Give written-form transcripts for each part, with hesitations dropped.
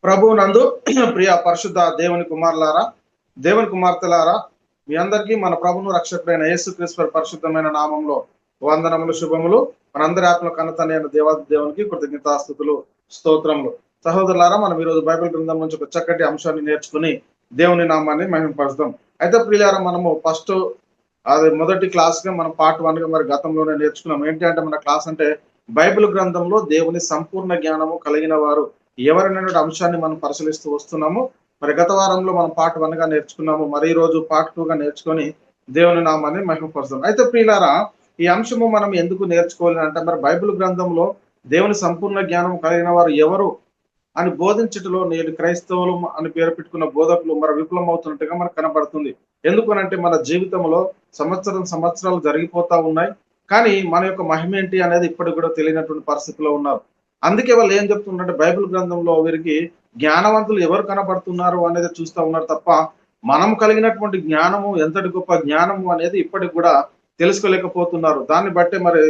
ప్రభు నందు ప్రియ పరిశుద్ధ దేవుని కుమారులారా, దేవుని కుమార్తెలారా, మీ అందరికీ మన ప్రభును రక్షకుడైన యేసుక్రీస్తు పరిశుద్ధమైన నామంలో వందనములు, శుభములు. మనందరి ఆత్మ కన్నతని అయిన దేవాది దేవునికి కృతజ్ఞతాస్తుతులు, స్తోత్రములు. సహోదరులారా, మనం ఈరోజు బైబిల్ గ్రంథం నుంచి ఒక చక్కటి అంశాన్ని నేర్చుకుని దేవుని నామాన్ని మహిమపరుస్తాం. అయితే ప్రియులారా, మనము ఫస్ట్ అది మొదటి క్లాస్ గా మనం పార్ట్ 1 గా మరి గతంలోనే నేర్చుకున్నాం. ఏంటి అంటే మన క్లాస్ అంటే బైబిల్ గ్రంథంలో దేవుని సంపూర్ణ జ్ఞానము కలిగిన వారు ఎవరనే అంశాన్ని మనం పరిశీలిస్తూ వస్తున్నాము. మరి గత వారంలో మనం పార్ట్ 1 గా నేర్చుకున్నాము. మరి ఈ రోజు పార్ట్ 2 గా నేర్చుకొని దేవుని నామాన్ని మహిమపరుస్తాం. అయితే ప్రియులారా, ఈ అంశము మనం ఎందుకు నేర్చుకోవాలి అంటే, మరి బైబిల్ గ్రంథంలో దేవుని సంపూర్ణ జ్ఞానం కలిగిన వారు ఎవరు అని బోధించటంలో నేడు క్రైస్తవులు అని పేరు పెట్టుకున్న బోధకులు మరి విఫలమవుతున్నట్టుగా మనకు కనబడుతుంది. ఎందుకనంటే మన జీవితంలో సంవత్సరాలు జరిగిపోతా ఉన్నాయి, కానీ మన యొక్క మహిమ ఏంటి అనేది ఇప్పటికి కూడా తెలియనటువంటి పరిస్థితిలో ఉన్నారు. అందుకే వాళ్ళు ఏం చెప్తున్నారంటే, బైబిల్ గ్రంథంలో వీరికి జ్ఞానవంతులు ఎవరు కనబడుతున్నారు అనేది చూస్తూ ఉన్నారు తప్ప, మనం కలిగినటువంటి జ్ఞానము ఎంతటి గొప్ప జ్ఞానము అనేది ఇప్పటికి కూడా తెలుసుకోలేకపోతున్నారు. దాన్ని బట్టే మరి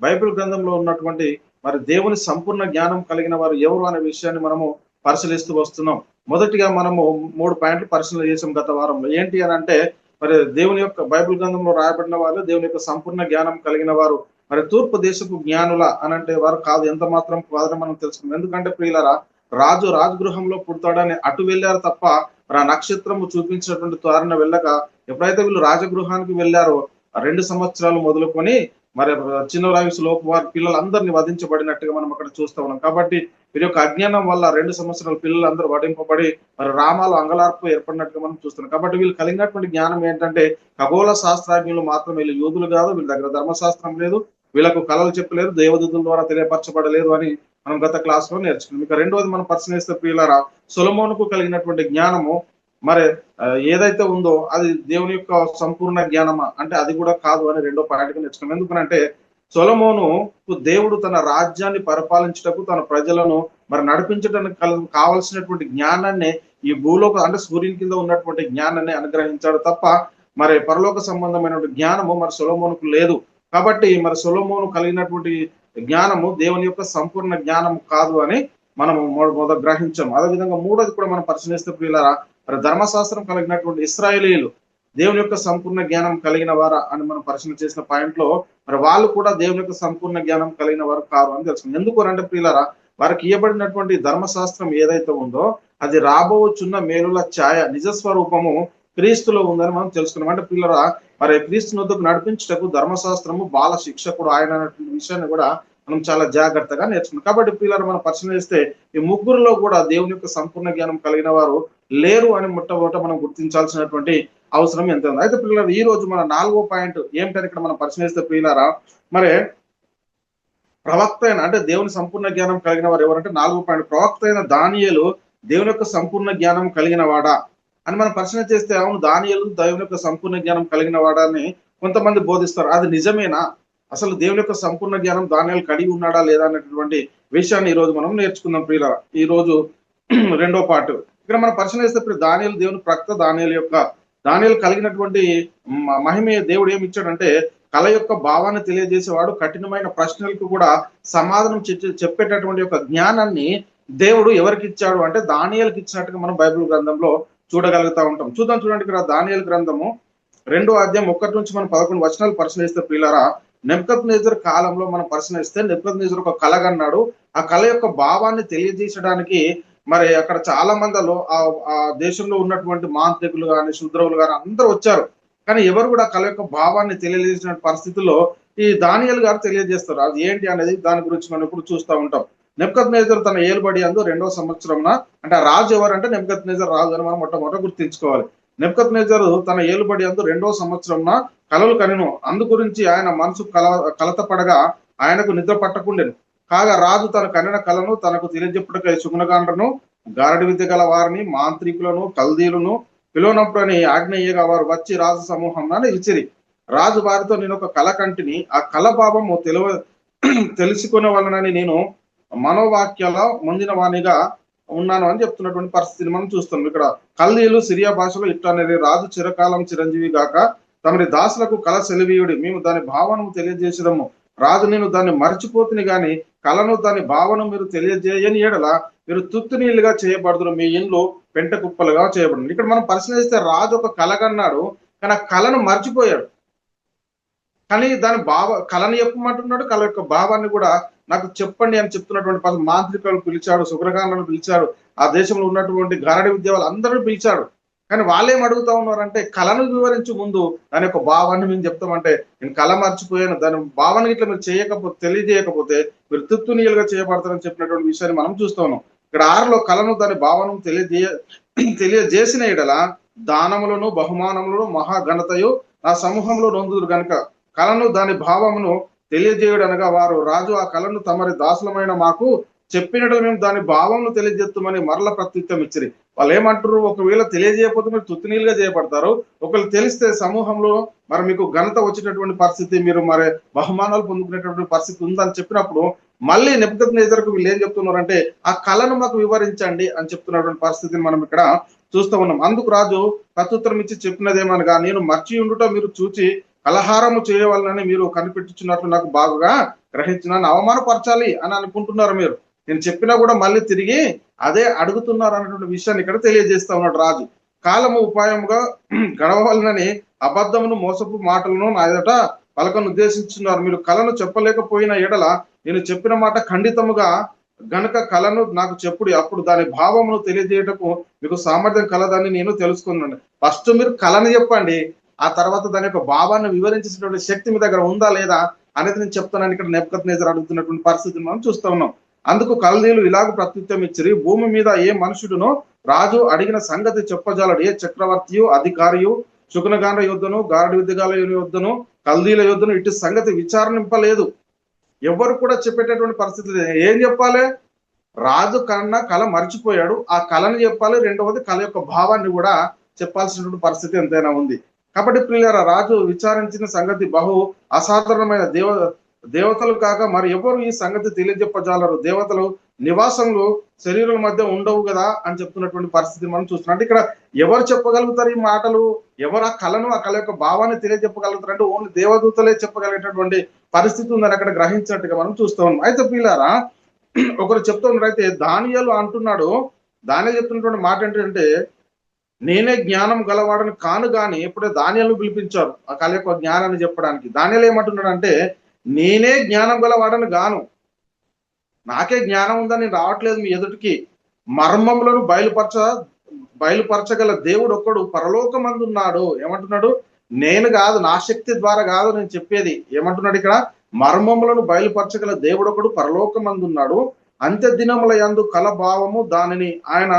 బైబిల్ గ్రంథంలో ఉన్నటువంటి మరి దేవుని సంపూర్ణ జ్ఞానం కలిగిన వారు ఎవరు అనే విషయాన్ని మనము పరిశీలిస్తూ వస్తున్నాం. మొదటిగా మనము 3 పాయింట్లు పరిశీలన చేసాం గత వారంలో. ఏంటి అని అంటే, మరి దేవుని యొక్క బైబిల్ గ్రంథంలో రాయబడిన వాళ్ళు దేవుని యొక్క సంపూర్ణ జ్ఞానం కలిగిన వారు మరి తూర్పు దేశపు జ్ఞానుల అనంటే వారు కాదు, ఎంత మాత్రం కాదని మనం తెలుసుకున్నాం. ఎందుకంటే ప్రియులరా, రాజు రాజగృహంలో పుడతాడని అటు వెళ్ళారు తప్ప మరి ఆ నక్షత్రము చూపించినటువంటి త్వరణ వెళ్ళక, ఎప్పుడైతే వీళ్ళు రాజగృహానికి వెళ్ళారో 2 సంవత్సరాలు మొదలుకొని మరి చిన్న వయసు లోపు వారి పిల్లలందరినీ వధించబడినట్టుగా మనం అక్కడ చూస్తా ఉన్నాం. కాబట్టి వీరి యొక్క అజ్ఞానం వల్ల 2 సంవత్సరాల పిల్లలందరూ వధింపబడి మరి రామాలు అంగలార్పు ఏర్పడినట్టుగా మనం చూస్తున్నాం. కాబట్టి వీళ్ళు కలిగినటువంటి జ్ఞానం ఏంటంటే, ఖగోళ శాస్త్రజ్ఞులు మాత్రం, వీళ్ళు యూదులు కాదు, వీళ్ళ దగ్గర ధర్మశాస్త్రం లేదు, వీళ్ళకు కళలు చెప్పలేదు, దేవదూతుల ద్వారా తెలియపరచబడలేదు అని మనం గత క్లాస్ లో నేర్చుకున్నాం. ఇక రెండోది మనం పరిశీలిస్తే ప్రియులారా, సొలొమోనుకు కలిగినటువంటి జ్ఞానము మరి ఏదైతే ఉందో అది దేవుని యొక్క సంపూర్ణ జ్ఞానమా అంటే అది కూడా కాదు అని రెండో పాయింట్గా నేర్చుకున్నాం. ఎందుకంటే సొలొమోను దేవుడు తన రాజ్యాన్ని పరిపాలించటకు, తన ప్రజలను మరి నడిపించడానికి కావలసినటువంటి జ్ఞానాన్ని ఈ భూలోక అంటే సూర్యుని కింద ఉన్నటువంటి జ్ఞానాన్ని అనుగ్రహించాడు తప్ప మరి పరలోక సంబంధమైనటువంటి జ్ఞానము మరి సొలొమోనుకు లేదు. కాబట్టి మరి సొలొమోను కలిగినటువంటి జ్ఞానము దేవుని యొక్క సంపూర్ణ జ్ఞానము కాదు అని మనము మొదట గ్రహించాం. అదేవిధంగా మూడోది కూడా మనం పరిశీలిస్తే ప్రియులారా, మరి ధర్మశాస్త్రం కలిగినటువంటి ఇశ్రాయేలీయులు దేవుని యొక్క సంపూర్ణ జ్ఞానం కలిగిన వారా అని మనం పరిశీలన చేసిన పాయింట్ లో మరి వాళ్ళు కూడా దేవుని యొక్క సంపూర్ణ జ్ఞానం కలిగిన వారు కాదు అని తెలుసుకుంది. ఎందుకు అంటే ప్రియులారా, వారికి ఇవ్వబడినటువంటి ధర్మశాస్త్రం ఏదైతే ఉందో అది రాబోచున్న మేలుల ఛాయ, నిజస్వరూపము క్రీస్తులో ఉందని మనం తెలుసుకున్నాం. అంటే పిల్లరా, మరి క్రీస్తు వద్దకు నడిపించటకు ధర్మశాస్త్రము బాల శిక్షకుడు ఆయన అనేటువంటి విషయాన్ని కూడా మనం చాలా జాగ్రత్తగా నేర్చుకున్నాం. కాబట్టి పిల్లలు మనం పరిశీలన చేస్తే ఈ ముగ్గురులో కూడా దేవుని యొక్క సంపూర్ణ జ్ఞానం కలిగిన వారు లేరు అని మొట్టమొదట మనం గుర్తించాల్సినటువంటి అవసరం ఎంత ఉంది. అయితే పిల్లలు, ఈ రోజు మన 4వ పాయింట్ ఏమిటని ఇక్కడ మనం పరిశీలిస్తే ప్రియులారా, మరి ప్రవక్త అయిన అంటే దేవుని సంపూర్ణ జ్ఞానం కలిగిన వారు ఎవరంటే 4వ పాయింట్, ప్రవక్త అయిన దానియేలు దేవుని యొక్క సంపూర్ణ జ్ఞానం కలిగిన వాడా అని మనం పరిశీలన చేస్తే, అవును, దానియేలు దేవుని యొక్క సంపూర్ణ జ్ఞానం కలిగిన వాడని కొంతమంది బోధిస్తారు. అది నిజమేనా? అసలు దేవుని యొక్క సంపూర్ణ జ్ఞానం దానియేలు కలిగి ఉన్నాడా లేదా అనేటువంటి విషయాన్ని ఈ రోజు మనం నేర్చుకుందాం ప్రియులారా. ఈ రోజు రెండో పార్ట్ ఇక్కడ మనం పరిశీలన చేస్తే, దానియేలు దేవుని ప్రవక్త, దానియేలు కలిగినటువంటి మహిమ దేవుడు ఏమి ఇచ్చాడంటే, కళ యొక్క భావాన్ని తెలియజేసేవాడు, కఠినమైన ప్రశ్నలకు కూడా సమాధానం చెప్పేటటువంటి యొక్క జ్ఞానాన్ని దేవుడు ఎవరికి ఇచ్చాడు అంటే దానియేలుకి ఇచ్చినట్టుగా మనం బైబిల్ గ్రంథంలో చూడగలుగుతా ఉంటాం. చూడండి ఇక్కడ దానియేలు గ్రంథము 2వ అధ్యాయం 1 నుంచి మనం 11 వచనాలు పరిశీలిస్తే ప్రియులారా, నెబుకద్నెజర్ కాలంలో మనం పరిశీలిస్తే నెబుకద్నెజర్ ఒక కళ కన్నాడు. ఆ కళ యొక్క భావాన్ని తెలియజేసడానికి మరి అక్కడ చాలా మందిలో ఆ దేశంలో ఉన్నటువంటి మాంత్రికులు కానీ శూద్రవులు కానీ అందరూ వచ్చారు. కానీ ఎవరు కూడా కళ యొక్క భావాన్ని తెలియజేసిన పరిస్థితుల్లో ఈ దానియేలు గారు తెలియజేస్తారు. అది ఏంటి అనేది దాని గురించి మనం ఇప్పుడు చూస్తూ ఉంటాం. నెబుకద్నెజర్ తన ఏలుబడి అందు 2వ సంవత్సరంన, అంటే రాజు ఎవరంటే నెబుకద్నెజర్ రాజు అని మనం మొట్టమొదట గుర్తించుకోవాలి. నెబుకద్నెజర్ తన ఏలుబడి అందు 2వ సంవత్సరంన కలలు కనెను. అందు గురించి ఆయన మనసు కలత పడగా ఆయనకు నిద్ర పట్టకుండెను. కాగా రాజు తన కనిన కలను తనకు తెలియజెప్పుటకై సుగుణగాండ్రను, గారడి విద్య గల వారిని, మాంత్రికులను, కల్దీలను పిలువనప్పుడని ఆజ్ఞయ్యగా వారు వచ్చి రాజు సమూహం నిలిచిరి. రాజు వారితో, నేను ఒక కళ కంటిని, ఆ కళ భావము తెలుసుకునే వలనని నేను మనోవాక్యాల ముందిన వాణిగా ఉన్నాను అని చెప్తున్నటువంటి పరిస్థితిని మనం చూస్తున్నాం. ఇక్కడ కల్దీలు సిరియా భాషలో ఇట్లా అనేది, రాజు చిరకాలం చిరంజీవి గాక తమరి దాసులకు కళ సెలివీయుడి, మేము దాని భావనము తెలియజేసడము. రాజు, నేను దాన్ని మర్చిపోతుని గాని కళను దాని భావన మీరు తెలియజేయని ఎడల మీరు తుత్తునీళ్ళుగా చేయబడుతురు, మీ ఇండ్లు పెంట కుప్పలుగా చేయబడుతుంది. ఇక్కడ మనం పరిశీలిస్తే రాజు ఒక కల కన్నాడు, కానీ ఆ కళను మర్చిపోయాడు. కానీ దాని కళను చెప్పమంటున్నాడు, కళ యొక్క భావాన్ని కూడా నాకు చెప్పండి అని చెప్తున్నటువంటి మాంత్రికులను పిలిచాడు, శుక్రగానులను పిలిచాడు, ఆ దేశంలో ఉన్నటువంటి గారడి విద్య అందరూ పిలిచాడు. కానీ వాళ్ళేం అడుగుతా ఉన్నారంటే కళను వివరించి ముందు దాని యొక్క భావాన్ని మేము చెప్తామంటే నేను కళ మర్చిపోయాను, దాని భావాన్ని ఇట్లా మీరు చేయకపోతే తెలియజేయకపోతే మీరు తుత్తునీయులుగా చేయబడతారని చెప్పినటువంటి విషయాన్ని మనం చూస్తా ఉన్నాం. ఇక్కడ 6లో కళను దాని భావనను తెలియజేసిన ఎడల దానములను బహుమానములను మహాఘనతయు ఆ సమూహంలో నొందుదురు గనుక కళను దాని భావమును తెలియజేయడనగా వారు రాజు ఆ కళను తమరి దాసులమైన మాకు చెప్పినట్లు మేము దాని భావమును తెలియజేస్తామని మరల ప్రత్యుత్తం ఇచ్చిరి. వాళ్ళు ఏమంటారు, ఒకవేళ తెలియజేయకపోతే మీరు తుత్తునీలుగా చేయబడతారు, ఒకవేళ తెలిస్తే సమూహంలో మరి మీకు ఘనత వచ్చేటటువంటి పరిస్థితి, మీరు మరి బహుమానాలు పొందుకునేటటువంటి పరిస్థితి ఉందని చెప్పినప్పుడు మళ్ళీ నెబుకద్నెజరుకు వీళ్ళు ఏం చెప్తున్నారంటే ఆ కళను మాకు వివరించండి అని చెప్తున్నటువంటి పరిస్థితిని మనం ఇక్కడ చూస్తూ ఉన్నాం. అందుకు రాజు ప్రత్యుత్తరం ఇచ్చి చెప్పినదేమనగా, నేను మర్చి ఉండుట మీరు చూచి కలహారము చేయవాలని మీరు కనిపెట్టుచున్నట్లు నాకు బాగా గ్రహించిన అవమానపరచాలి అని అనుకుంటున్నారు మీరు. నేను చెప్పినా కూడా మళ్ళీ తిరిగి అదే అడుగుతున్నారు అన్నటువంటి విషయాన్ని ఇక్కడ తెలియజేస్తా ఉన్నాడు రాజు. కాలము ఉపాయముగా గడవాలని అబద్ధమును మోసపు మాటలను నా ఎదుట పలకను ఉద్దేశించున్నారు. మీరు కళను చెప్పలేకపోయిన ఎడల నేను చెప్పిన మాట ఖండితముగా గనుక కళను నాకు చెప్పుడు, అప్పుడు దాని భావమును తెలియజేయటకు మీకు సామర్థ్యం కలదని నేను తెలుసుకున్నాను. ఫస్ట్ మీరు కళను చెప్పండి, ఆ తర్వాత దాని యొక్క భావాన్ని వివరించేటువంటి శక్తి మీ దగ్గర ఉందా లేదా అనేది నేను చెప్తానని ఇక్కడ నెబుకద్నెజరు అడుగుతున్నటువంటి పరిస్థితిని మనం చూస్తూ ఉన్నాం. అందుకు కల్దీయులు ఇలాగ ప్రత్యుత్తం ఇచ్చిరి, భూమి మీద ఏ మనుషుడునో రాజు అడిగిన సంగతి చెప్పజాలడు, ఏ చక్రవర్తియు అధికారియు శుకునగాండ్ర యుద్ధను గారడి విద్యగాల యుద్ధను కల్దీల యుద్ధను ఇటు సంగతి విచారణింపలేదు. ఎవరు కూడా చెప్పేటటువంటి పరిస్థితి లేదు. ఏం చెప్పాలి, రాజు కన్నా కళ మర్చిపోయాడు, ఆ కళను చెప్పాలి, రెండవది కళ యొక్క భావాన్ని కూడా చెప్పాల్సినటువంటి పరిస్థితి ఎంతైనా ఉంది. కాబట్టి ప్రియులారా, రాజు విచారించిన సంగతి బహు అసాధారణమైన దేవతలు కాక మరి ఎవరు ఈ సంగతి తెలియజెప్పజాలరు, దేవతలు నివాసంలో శరీరాల మధ్య ఉండవు కదా అని చెప్తున్నటువంటి పరిస్థితి మనం చూస్తున్నాం. అంటే ఇక్కడ ఎవరు చెప్పగలుగుతారు ఈ మాటలు, ఎవరు ఆ కళను ఆ కళ యొక్క భావాన్ని తెలియజెప్పగలుగుతారు అంటే ఓన్లీ దేవదూతలే చెప్పగలిగేటటువంటి పరిస్థితి ఉందని అక్కడ గ్రహించినట్టుగా మనం చూస్తూ ఉన్నాం. అయితే ప్రియులారా, ఒకరు చెప్తూ ఉన్నారు, అయితే దానియేలు అంటున్నాడు, దానియేలు చెప్తున్నటువంటి మాట ఏంటంటే నేనే జ్ఞానం గలవాడని కాను గాని, ఎప్పుడే దానియేలును పిలిపించారు ఆ కళ యొక్క జ్ఞానాన్ని చెప్పడానికి. దానియేలు ఏమంటున్నాడు అంటే నేనే జ్ఞానం గలవాడని గాను, నాకే జ్ఞానం ఉందని నేను రావట్లేదు మీ ఎదుటికి, మర్మములను బయలుపరచగల దేవుడు ఒక్కడు పరలోకమందున్నాడు. ఏమంటున్నాడు, నేను కాదు, నా శక్తి ద్వారా కాదు నేను చెప్పేది. ఏమంటున్నాడు ఇక్కడ, మర్మములను బయలుపరచగల దేవుడు ఒకడు పరలోకమందున్నాడు, అంత్య దినముల యందు కల భావము దానిని ఆయన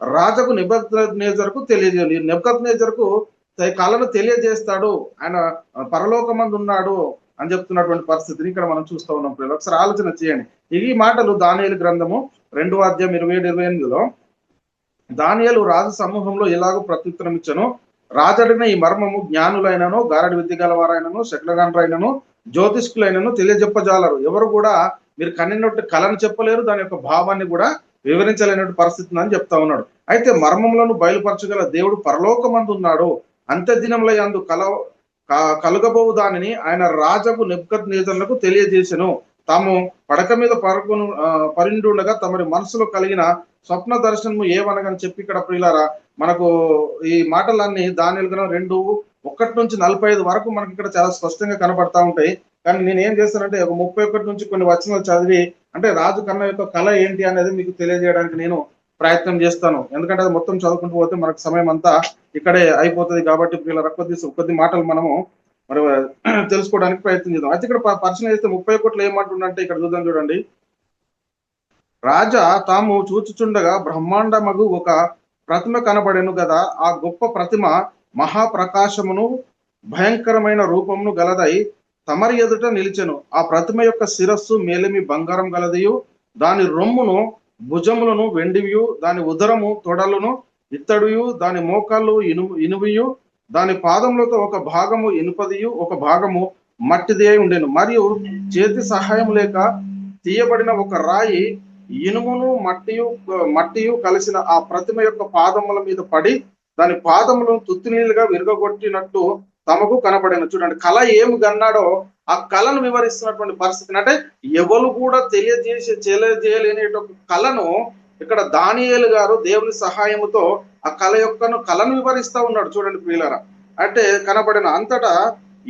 రాజకు నెబుకద్నెజరుకు తెలియజేయాలి. నెబుకద్నెజరుకు కళను తెలియజేస్తాడు, ఆయన పరలోకమందు ఉన్నాడు అని చెప్తున్నటువంటి పరిస్థితిని ఇక్కడ మనం చూస్తూ ఉన్నాం. ఒకసారి ఆలోచన చేయండి. ఈ మాటలు దానియేలు గ్రంథము 2వ అధ్యాయం 27-28లో దానియేలు రాజు సమూహంలో ఎలాగో ప్రత్యుత్తరం ఇచ్చను, రాజు అడిగిన ఈ మర్మము జ్ఞానులైనను గారడి విద్య గలవారైనను శకునగాండ్రైనను జ్యోతిష్కులైనను తెలియజెప్పజాలరు. ఎవరు కూడా మీరు కన్నినట్టు కళను చెప్పలేరు, దాని యొక్క భావాన్ని కూడా వివరించలేనటువంటి పరిస్థితి అని చెప్తా ఉన్నాడు. అయితే మర్మములను బయలుపరచగల దేవుడు పరలోకమందు ఉన్నాడు, అంత్య దినముల యందు కలుగబోవు దానిని ఆయన రాజకు నెబుకద్నెజరులకు తెలియజేసెను. తాము పడక మీద పరిండుండగా తమరి మనసులో కలిగిన స్వప్న దర్శనము ఏమనగని చెప్పి ఇక్కడ ప్రియులారా మనకు ఈ మాటలన్నీ దానియేలు గ్రంథం 2:1-45 వరకు మనకి ఇక్కడ చాలా స్పష్టంగా కనబడతా ఉంటాయి. కానీ నేను ఏం చేస్తానంటే ఒక 31 నుంచి కొన్ని వచనాలు చదివి అంటే రాజు కన్న యొక్క కళ ఏంటి అనేది మీకు తెలియజేయడానికి నేను ప్రయత్నం చేస్తాను. ఎందుకంటే అది మొత్తం చదువుకుంటూ పోతే మనకు సమయం అంతా ఇక్కడే అయిపోతుంది. కాబట్టి ప్రియులారా కొద్ది మాటలు మనము మరి తెలుసుకోవడానికి ప్రయత్నం చేద్దాం. అయితే ఇక్కడ పరిచయం చేస్తే 31లో ఏమంటుండంటే ఇక్కడ చూద్దాం, చూడండి. రాజా తాము చూచుచుండగా బ్రహ్మాండమగు ఒక ప్రతిమ కనబడెను కదా, ఆ గొప్ప ప్రతిమ మహాప్రకాశమును భయంకరమైన రూపమును గలదై తమరి ఎదుట నిలిచెను. ఆ ప్రతిమ యొక్క శిరస్సు మేలిమి బంగారం గలదియు, దాని రొమ్మును భుజములను వెండివియు, దాని ఉదరము తొడలను ఇత్తడియు, దాని మోకాళ్ళు ఇనువియు, దాని పాదములతో ఒక భాగము ఇనుపదియు ఒక భాగము మట్టిది అయి ఉండెను. మరియు చేతి సహాయం లేక తీయబడిన ఒక రాయి ఇనుమును మట్టియు కలిసిన ఆ ప్రతిమ యొక్క పాదముల మీద పడి దాని పాదములను తుత్తునీలుగా విరగొట్టినట్టు తమకు కనబడిన. చూడండి, కళ ఏమి కన్నాడో ఆ కళను వివరిస్తున్నటువంటి పరిస్థితిని, అంటే ఎవరు కూడా తెలియజేయలేని కళను ఇక్కడ దానియేలు గారు దేవుని సహాయముతో ఆ కళను వివరిస్తా ఉన్నాడు. చూడండి ప్రియులారా, అంటే కనబడిన అంతటా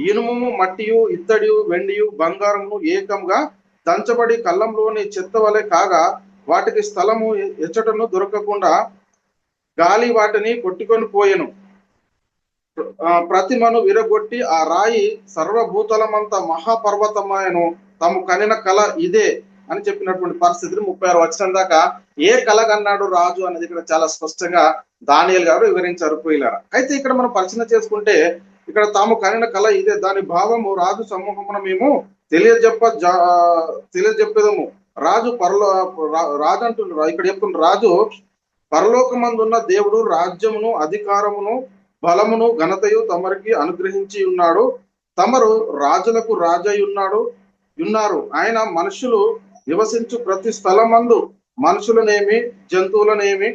ఇనుము మట్టియు ఇత్తడియు వెండియు బంగారము ఏకంగా దంచబడి కళ్ళంలోని చెత్త వలె కాగా వాటికి స్థలము ఎచ్చటను దొరకకుండా గాలి వాటిని కొట్టుకొని పోయెను. ప్రతిమను విరగొట్టి ఆ రాయి సర్వభూతలమంత మహాపర్వతమాయను తాము కనిన కళ ఇదే అని చెప్పినటువంటి పరిస్థితిని 36 వచనం దాకా ఏ కళ కన్నాడు రాజు అనేది ఇక్కడ చాలా స్పష్టంగా దానియేలు గారు వివరించారు ప్రియులారా. అయితే ఇక్కడ మనం పరిశీలన చేసుకుంటే ఇక్కడ తాము కనిన కళ ఇదే, దాని భావము రాజు సమూహమున మేము తెలియజెప్పేదము. రాజు రాజు అంటున్నారు ఇక్కడ చెప్తున్న రాజు పరలోకమందున్న దేవుడు రాజ్యమును అధికారమును బలమును ఘనతయు తమరికి అనుగ్రహించి ఉన్నాడు. తమరు రాజులకు రాజై ఉన్నారు. ఆయన మనుషులు నివసించు ప్రతి స్థలమందు మనుషులనేమి జంతువులనేమి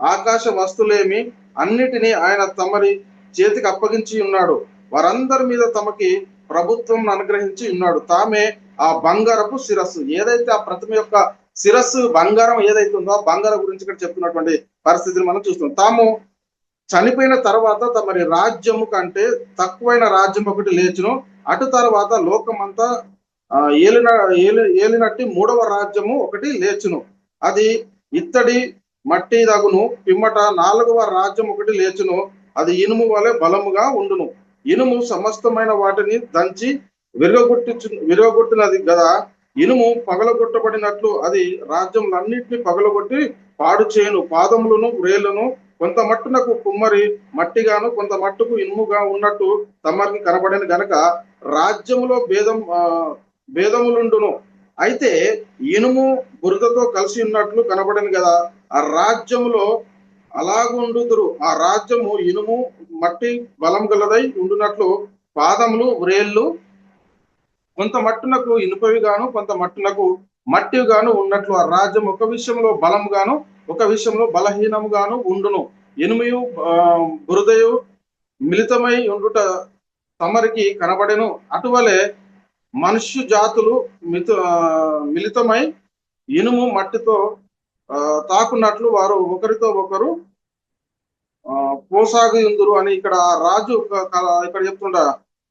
ఆకాశ వస్తువులేమి అన్నిటినీ ఆయన తమరి చేతికి అప్పగించి ఉన్నాడు. వారందరి మీద తమకి ప్రభుత్వం అనుగ్రహించి ఉన్నాడు. తామే ఆ బంగారపు శిరస్సు. ఏదైతే ఆ ప్రతిమ యొక్క శిరస్సు బంగారం ఏదైతే ఉందో ఆ బంగారం గురించి ఇక్కడ చెప్తున్నటువంటి పరిస్థితిని మనం చూస్తున్నాం. తాము చనిపోయిన తర్వాత తమరి రాజ్యము కంటే తక్కువైన రాజ్యం ఒకటి లేచును. అటు తర్వాత లోకమంతా ఏలినట్టి 3వ రాజ్యము ఒకటి లేచును. అది ఇత్తడి మట్టి దగును. పిమ్మట 4వ రాజ్యం ఒకటి లేచును. అది ఇనుము వలె బలముగా ఉండును. ఇనుము సమస్తమైన వాటిని దంచి విరగొట్టినది కదా. ఇనుము పగలగొట్టబడినట్లు అది రాజ్యములన్నింటినీ పగలగొట్టి పాడు చేయను. పాదములను వ్రేళ్లను కొంత మట్టునకు కుమ్మరి మట్టిగాను కొంత మట్టుకు ఇనుముగా ఉన్నట్టు తమరికి కనబడిన గనక రాజ్యములో భేదములుండును. అయితే ఇనుము బురదతో కలిసి ఉన్నట్లు కనబడిన కదా, ఆ రాజ్యములో అలాగుండుదురు. ఆ రాజ్యము ఇనుము మట్టి బలం గలదై ఉండునట్లు పాదములు వ్రేళ్లు కొంత మట్టునకు ఇనుపవి గాను కొంత మట్టునకు మట్టివి గాను ఉన్నట్లు ఆ రాజ్యం ఒక విషయంలో బలం గాను ఒక విషయంలో బలహీనము గాను ఉండును. ఇనుమయు బురదయు మిళితమై ఉండుట తమరికి కనబడెను. అటువలే మనుష్య జాతులు మిళితమై ఇనుము మట్టితో తాకున్నట్లు వారు ఒకరితో ఒకరు పోసాగుందురు అని ఇక్కడ రాజు ఇక్కడ చెప్తుండ.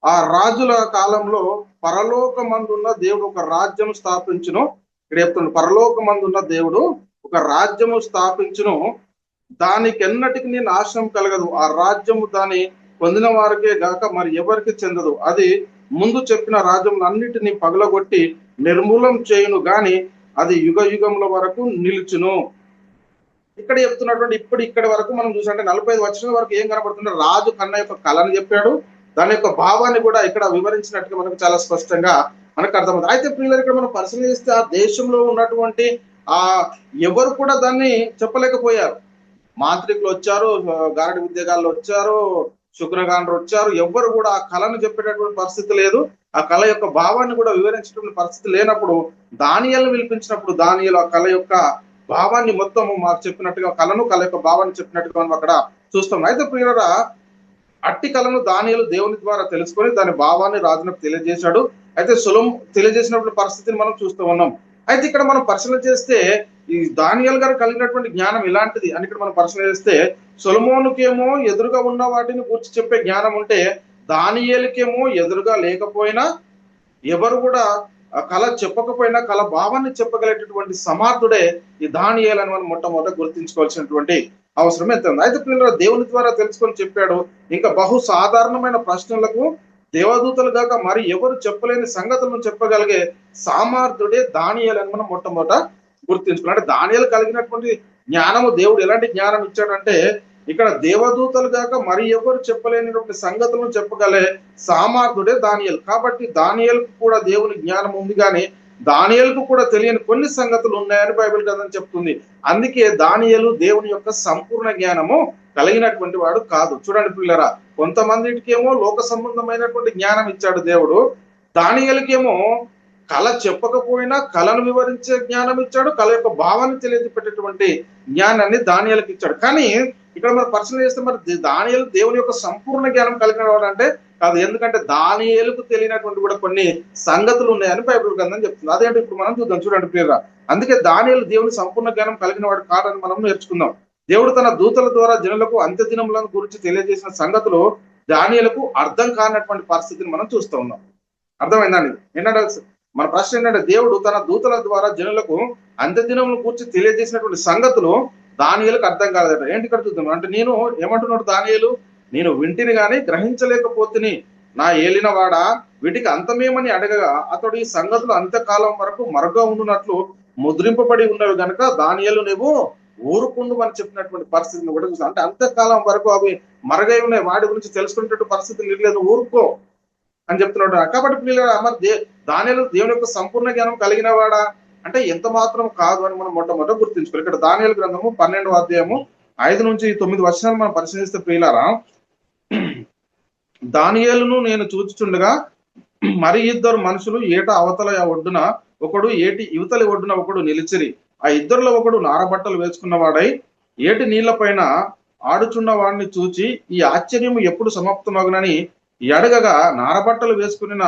ఆ రాజుల కాలంలో పరలోకమందున్న దేవుడు ఒక రాజ్యం స్థాపించును. ఇక్కడ చెప్తుండ పరలోకమందున్న దేవుడు ఒక రాజ్యము స్థాపించును. దానికెన్నటికి నాశనం కలగదు. ఆ రాజ్యము దాని పొందిన వారికే గాక మరి ఎవరికి చెందదు. అది ముందు చెప్పిన రాజ్యములన్నిటినీ పగలగొట్టి నిర్మూలం చేయును గాని అది యుగ యుగముల వరకు నిలుచును. ఇక్కడ చెప్తున్నటువంటి ఇక్కడి వరకు మనం చూసాంటే 45 వచనం వరకు ఏం కనబడుతుంటే రాజు కన్న యొక్క కళను చెప్పాడు. దాని యొక్క భావాన్ని కూడా ఇక్కడ వివరించినట్టుగా మనకు చాలా స్పష్టంగా మనకు అర్థమవుతుంది. అయితే పిల్లలు ఇక్కడ మనం పరిశీలిస్తే ఆ దేశంలో ఉన్నటువంటి ఎవరు కూడా దాన్ని చెప్పలేకపోయారు. మాంత్రికులు వచ్చారు, గారడి విద్యగాళ్ళు వచ్చారు, శుక్రగాండ్రు వచ్చారు. ఎవ్వరు కూడా ఆ కళను చెప్పేటటువంటి పరిస్థితి లేదు. ఆ కళ యొక్క భావాన్ని కూడా వివరించేటువంటి పరిస్థితి లేనప్పుడు దానియేలును పిలిపించినప్పుడు దానియేలు ఆ కళ యొక్క భావాన్ని మొత్తం మాకు చెప్పినట్టుగా కళ యొక్క భావాన్ని చెప్పినట్టుగా మనం అక్కడ చూస్తాం. అయితే ప్రియులరా, అట్టి కళను దానియేలు దేవుని ద్వారా తెలుసుకొని దాని భావాన్ని రాజునకు తెలియజేశాడు. అయితే తెలియజేసినప్పుడు పరిస్థితిని మనం చూస్తూ ఉన్నాం. అయితే ఇక్కడ మనం పరిశీలన చేస్తే ఈ దానియేలు గారు కలిగినటువంటి జ్ఞానం ఇలాంటిది అని ఇక్కడ మనం పరిశీలన చేస్తే సొలొమోనుకేమో ఎదురుగా ఉన్న వాటిని గురించి చెప్పే జ్ఞానం ఉంటే దానియేలుకేమో ఎదురుగా లేకపోయినా ఎవరు కూడా కళ చెప్పకపోయినా కళ భావాన్ని చెప్పగలిగేటటువంటి సమర్థుడే ఈ దానియేలు అని మనం మొట్టమొదట గుర్తించుకోవాల్సినటువంటి అవసరం ఎంత ఉంది. అయితే పిల్లలు దేవుని ద్వారా తెలుసుకొని చెప్పాడు. ఇంకా బహు సాధారణమైన ప్రశ్నలకు దేవదూతలు గాక మరి ఎవరు చెప్పలేని సంగతులను చెప్పగలిగే సామర్థ్యుడే దానియేలు అని మనం మొట్టమొదట గుర్తించుకున్నాం. అంటే దానియేలు కలిగినటువంటి జ్ఞానము దేవుడు ఎలాంటి జ్ఞానం ఇచ్చాడంటే ఇక్కడ దేవదూతలు గాక మరి ఎవరు చెప్పలేనటువంటి సంగతులను చెప్పగలే సామర్థ్యుడే దానియేలు. కాబట్టి దానియేలుకు కూడా దేవుని జ్ఞానం ఉంది, కానీ దానియేలుకు కూడా తెలియని కొన్ని సంగతులు ఉన్నాయని బైబిల్ గ్రంథం చెప్తుంది. అందుకే దానియేలు దేవుని యొక్క సంపూర్ణ జ్ఞానము కలిగినటువంటి వాడు కాదు. చూడండి పిల్లరా, కొంతమందికేమో లోక సంబంధమైనటువంటి జ్ఞానం ఇచ్చాడు దేవుడు. దానియేలుకేమో కళ చెప్పకపోయినా కళను వివరించే జ్ఞానం ఇచ్చాడు. కళ యొక్క భావాన్ని తెలియజెప్పేటటువంటి జ్ఞానాన్ని దానియేలుకి ఇచ్చాడు. కానీ ఇక్కడ మరి పరిశీలన చేస్తే మరి దానియేలు దేవుని యొక్క సంపూర్ణ జ్ఞానం కలిగిన వాడు అంటే కాదు. ఎందుకంటే దానియేలుకు తెలియనటువంటి కూడా కొన్ని సంగతులు ఉన్నాయని బైబిల్ గ్రంథం చెప్తుంది. అదేంటి ఇప్పుడు మనం చూద్దాం, చూడండి ప్రియరా. అందుకే దానియేలు దేవుని సంపూర్ణ జ్ఞానం కలిగిన వాడు కాదని మనం నేర్చుకుందాం. దేవుడు తన దూతల ద్వారా జనులకు అంత్య దినములను గురించి తెలియజేసిన సంగతులు దానియేలుకు అర్థం కానటువంటి పరిస్థితిని మనం చూస్తూ ఉన్నాం. అర్థమైందండి? ఏంటంటే మన ప్రశ్న ఏంటంటే, దేవుడు తన దూతల ద్వారా జనులకు అంత్య దినములను గురించి తెలియజేసినటువంటి సంగతులు దానియేలుకు అర్థం కాలేదట. ఏంటి ఇక్కడ చూద్దాం అంటే, నేను ఏమంటున్నాడు దానియేలు, నేను వింటిని గాని గ్రహించలేకపోతుని, నా ఏలిన వాడ వీటికి అంతమేమని అడగగా అతడు ఈ సంగతులు అంత్యకాలం వరకు మరుగ్గా ఉండునట్లు ముద్రింపబడి ఉన్నవి గనుక దానియేలు నువ్వు ఊరుకుండు అని చెప్పినటువంటి పరిస్థితిని కూడా చూస్తాం. అంటే అంత్యకాలం వరకు అవి మరుగై ఉన్నాయి, వాటి గురించి తెలుసుకునేటువంటి పరిస్థితి లేదు, ఊరుకో అని చెప్తున్నాడు. కాబట్టి పిల్లలు మరి దానియేలు దేవుని యొక్క సంపూర్ణ జ్ఞానం కలిగిన వాడా అంటే ఎంత మాత్రం కాదు అని మనం మొట్టమొదట గుర్తుంచుకోవాలి. ఇక్కడ దానియేలు గ్రంథము 12వ అధ్యాయము 5 నుంచి 9 వచనాలు మనం పరిశీలిస్తే ప్రియులారా, దానియేలును నేను చూచుచుండగా మరి ఇద్దరు మనుషులు ఏట అవతల ఒడ్డున ఒకడు, ఏటి యువతలి ఒడ్డున ఒకడు నిలిచిరి. ఆ ఇద్దరులో ఒకడు నారబట్టలు వేసుకున్నవాడై ఏటి నీళ్ల పైన ఆడుచున్న వాడిని చూచి ఈ ఆశ్చర్యము ఎప్పుడు సమాప్తమగునని అడగగా, నారబట్టలు వేసుకున్న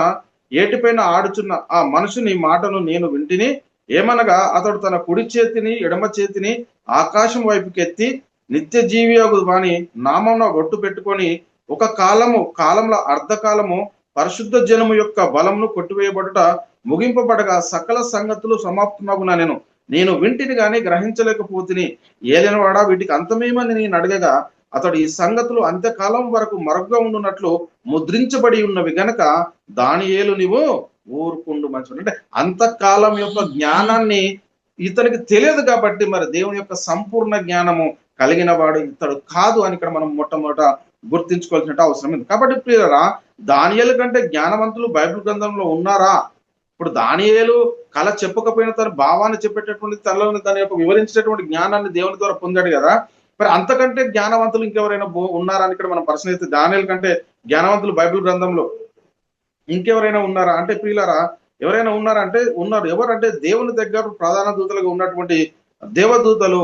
ఏటిపైన ఆడుచున్న ఆ మనుషుని మాటను నేను వింటిని. ఏమనగా అతడు తన కుడి చేతిని ఎడమ చేతిని ఆకాశం వైపుకెత్తి నిత్య జీవి వాని నామమున ఒట్టు పెట్టుకొని ఒక కాలంలో అర్ధకాలము పరిశుద్ధ జనము యొక్క బలమును కొట్టివేయబడుట ముగింపబడగా సకల సంగతులు సమాప్తమగున నేను వింటిని గాని గ్రహించలేకపోతుని, ఏలినవాడా వీటికి అంతమేమని నేను అడగగా అతడు ఈ సంగతులు అంత్యకాలం వరకు మరుగ్గా ఉండునట్లు ముద్రించబడి ఉన్నవి గనక దానియేలు నీవు ఊరుకుండు మంచి. అంటే అంతకాలం యొక్క జ్ఞానాన్ని ఇతనికి తెలియదు కాబట్టి మరి దేవుని యొక్క సంపూర్ణ జ్ఞానము కలిగిన వాడు ఇతడు కాదు అని ఇక్కడ మనం మొట్టమొదట గుర్తించుకోవాల్సిన అవసరం ఉంది. కాబట్టి ప్రియరా, దానియేలు కంటే జ్ఞానవంతులు బైబిల్ గ్రంథంలో ఉన్నారా? ఇప్పుడు దానియేలు కళ చెప్పకపోయినా తన భావాన్ని చెప్పేటటువంటి తనలోని దాని యొక్క వివరించేటటువంటి జ్ఞానాన్ని దేవుని ద్వారా పొందాడు కదా. మరి అంతకంటే జ్ఞానవంతులు ఇంకెవరైనా ఉన్నారా అని ఇక్కడ మనం పరిశీలిస్తే, దానియేలు కంటే జ్ఞానవంతులు బైబిల్ గ్రంథంలో ఇంకెవరైనా ఉన్నారా అంటే ప్రియులారా, ఎవరైనా ఉన్నారా అంటే ఉన్నారు. ఎవరంటే దేవుని దగ్గర ప్రధాన దూతలుగా ఉన్నటువంటి దేవదూతలు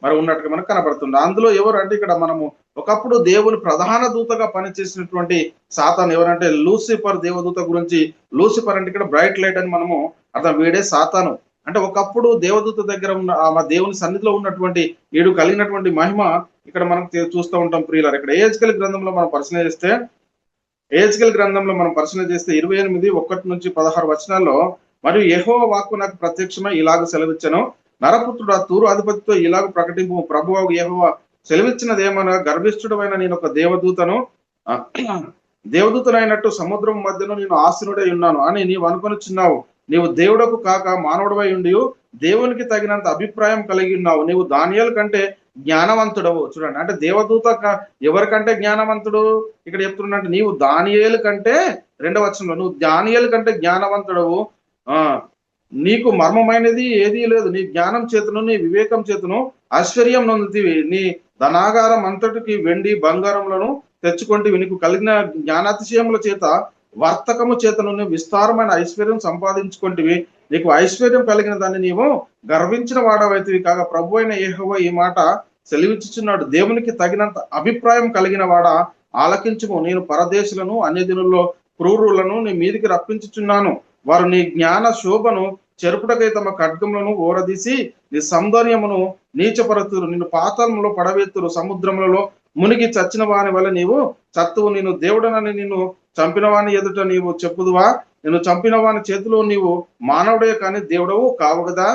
మరి ఉన్నట్టుగా మనకు కనబడుతుంది. అందులో ఎవరు అంటే ఇక్కడ మనము ఒకప్పుడు దేవుని ప్రధాన దూతగా పనిచేసినటువంటి సాతాను ఎవరంటే లూసిఫర్ దేవదూత గురించి. లూసిఫర్ అంటే ఇక్కడ బ్రైట్ లైట్ అని మనము అర్థం, వీడే సాతాను. అంటే ఒకప్పుడు దేవదూత దగ్గర ఉన్న దేవుని సన్నిధిలో ఉన్నటువంటి వీడు కలిగినటువంటి మహిమ ఇక్కడ మనం చూస్తూ ఉంటాం ప్రియులారు. ఇక్కడ ఏహెచ్కేల్ గ్రంథంలో మనం పరిశీలన చేస్తే 28:1-16 వచనాల్లో, మరియు యెహోవా వాక్కు నాకు ప్రత్యక్షమై ఇలాగ సెలవిచ్చను, నరపుత్రుడు ఆ తూరు అధిపతితో ఇలాగ ప్రకటింపు, ప్రభువు యెహోవా సెలవిచ్చినదేమనగా, గర్విష్ఠుడమైన నేను ఒక దేవదూతనైనట్టు సముద్రం మధ్యలో నేను ఆసీనుడై ఉన్నాను అని నీవు అనుకొనిచున్నావు. నీవు దేవుడకు కాక మానవుడవై ఉండి దేవునికి తగినంత అభిప్రాయం కలిగి ఉన్నావు. నీవు దానియేలు కంటే జ్ఞానవంతుడవు. చూడండి, అంటే దేవదూత ఎవరికంటే జ్ఞానవంతుడు ఇక్కడ చెప్తున్నట్టు, నీవు దానియేలు కంటే, 2వ వచనంలో నువ్వు దానియేలు కంటే జ్ఞానవంతుడవు, నీకు మర్మమైనది ఏదీ లేదు, నీ జ్ఞానం చేతును నీ వివేకం చేతును ఐశ్వర్యం నొందుతీవి, నీ ధనాగారం అంతటికి వెండి బంగారములను తెచ్చుకొంటివి, నీకు కలిగిన జ్ఞానాతిశయముల చేత వర్తకము చేతను విస్తారమైన ఐశ్వర్యం సంపాదించుకొంటివి, నీకు ఐశ్వర్యం కలిగిన దాన్ని నీవు గర్వించిన వాడవైతివి కాగా ప్రభు అయిన యెహోవా ఈ మాట సెలవిచ్చుచున్నాడు, దేవునికి తగినంత అభిప్రాయం కలిగిన వాడ ఆలకించుము, నేను పరదేశులను అన్యజనుల్లో క్రూరులను నీ మీదికి రప్పించుచున్నాను, వారు నీ జ్ఞాన శోభను చెరుపుటకై తమ ఖడ్గములను ఓరదీసి నీ సౌందర్యమును నీచపరతురు, నిన్ను పాతాళంలో పడవేతురు, సముద్రములలో మునిగి చచ్చిన వాని వల్ల నీవు చత్తువు, నేను దేవుడనని నిన్ను చంపిన వాని ఎదుట నీవు చెప్పుదువా, నిన్ను చంపిన వాని చేతిలో నీవు మానవుడే కానీ దేవుడవు కావు కదా,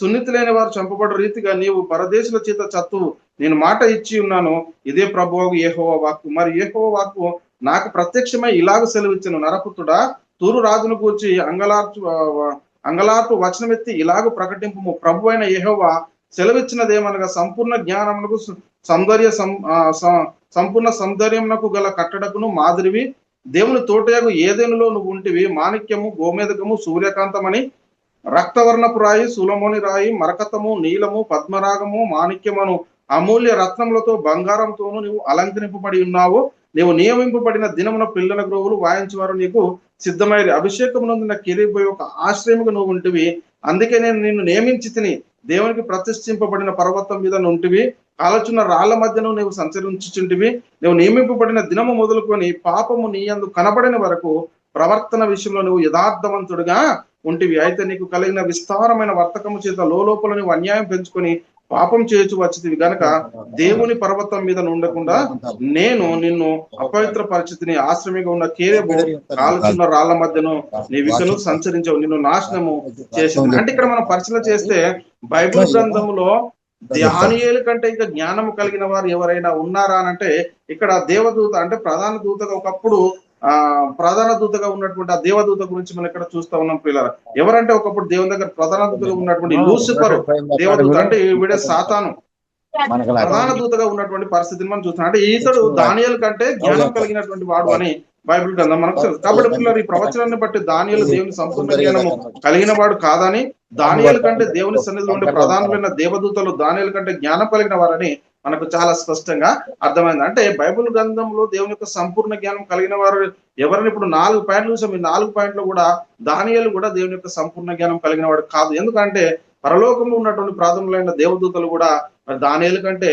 సున్నితి లేని వారు చంపబడ్డ రీతిగా నీవు పరదేశుల చేత చత్తువు, నేను మాట ఇచ్చి ఉన్నాను, ఇదే ప్రభువు యెహోవా వాక్కు. మరి యెహోవా వాక్కు నాకు ప్రత్యక్షమై ఇలాగ సెలవిచ్చెను, నరపుత్రుడా తూరు రాజును కూర్చి అంగలార్పు వచనమెత్తి ఇలాగ ప్రకటింపు, ప్రభు అయిన యెహోవా సెలవిచ్చినదేమనగా, సంపూర్ణ జ్ఞానమునకు సంపూర్ణ సౌందర్యమునకు గల కట్టడకును మాదిరివి దేవుని తోటయగు ఏదెనులో నువ్వు ఉంటివి, మాణిక్యము గోమేదకము సూర్యకాంతమని రక్తవర్ణపు రాయి సులమోని రాయి మరకతము నీలము పద్మరాగము మాణిక్యమును అమూల్య రత్నములతో బంగారంతోను నీవు అలంకరింపబడి ఉన్నావు, నీవు నియమింపబడిన దినమున పిల్లల గ్రోవులు వాయించేవారు నీకు సిద్ధమైరి, అభిషేకం నొందిన కెరూబు ఒక ఆశ్రయముగా నువ్వు ఉంటివి, అందుకే నేను నిన్ను నియమించి తిని దేవునికి ప్రతిష్ఠింపబడిన పర్వతం మీద నుంటివి, కాలచున్న రాళ్ల మధ్యను నీవు సంచరించుచుంటివి. నువ్వు నియమింపబడిన దినము మొదలుకొని పాపము నీ యందు కనబడిన వరకు ప్రవర్తన విషయంలో నువ్వు యథార్థవంతుడిగా ఉంటివి. అయితే నీకు కలిగిన విస్తారమైన వర్తకము చేత లోపల నువ్వు అన్యాయం పెంచుకొని పాపం చేయొచ్చు వచ్చితివి గనక దేవుని పర్వతం మీద ఉండకుండా నేను నిన్ను అపవిత్ర పరిస్థితిని ఆశ్రమిగా ఉన్న కేరేబు కాలుచున్న రాళ్ల మధ్యను నీ విషను సంచరించవు, నిన్ను నాశనము చేసింది. అంటే ఇక్కడ మనం పరిశీలన చేస్తే బైబిల్ గ్రంథంలో దానియేలు కంటే ఇంకా జ్ఞానం కలిగిన వారు ఎవరైనా ఉన్నారా అని అంటే ఇక్కడ దేవదూత అంటే ప్రధాన దూతగా ఒకప్పుడు ప్రధాన దూతగా ఉన్నటువంటి ఆ దేవదూత గురించి మనం ఇక్కడ చూస్తా ఉన్నాం పిల్లలు. ఎవరంటే ఒకప్పుడు దేవుని దగ్గర ప్రధాన దూతగా ఉన్నటువంటి లూసిఫర్ దేవదూత, అంటే వీడే సాతాను ప్రధాన దూతగా ఉన్నటువంటి పరిస్థితిని మనం చూస్తున్నాం. అంటే ఈతడు దానియేలు కంటే జ్ఞానం కలిగినటువంటి వాడు అని బైబిల్ గ్రంథం మనకు తెలుసు. కాబట్టి పిల్లలు ఈ ప్రవచనాన్ని బట్టి దానియేలు దేవుని సంపూర్ణ జ్ఞానము కలిగిన వాడు కాదని, దానియేలు కంటే దేవుని సన్నిధిలో ఉండే ప్రధానమైన దేవదూతలు దానియేలు కంటే జ్ఞానం కలిగిన వారని మనకు చాలా స్పష్టంగా అర్థమైంది. అంటే బైబిల్ గ్రంథంలో దేవుని యొక్క సంపూర్ణ జ్ఞానం కలిగిన వారు ఎవరిని ఇప్పుడు 4 పాయింట్లు చూసాం. ఈ 4 పాయింట్లు కూడా దానియేలు కూడా దేవుని యొక్క సంపూర్ణ జ్ఞానం కలిగిన వాడు కాదు. ఎందుకంటే పరలోకంలో ఉన్నటువంటి ప్రాథమికమైన దేవదూతలు కూడా దానియేలు కంటే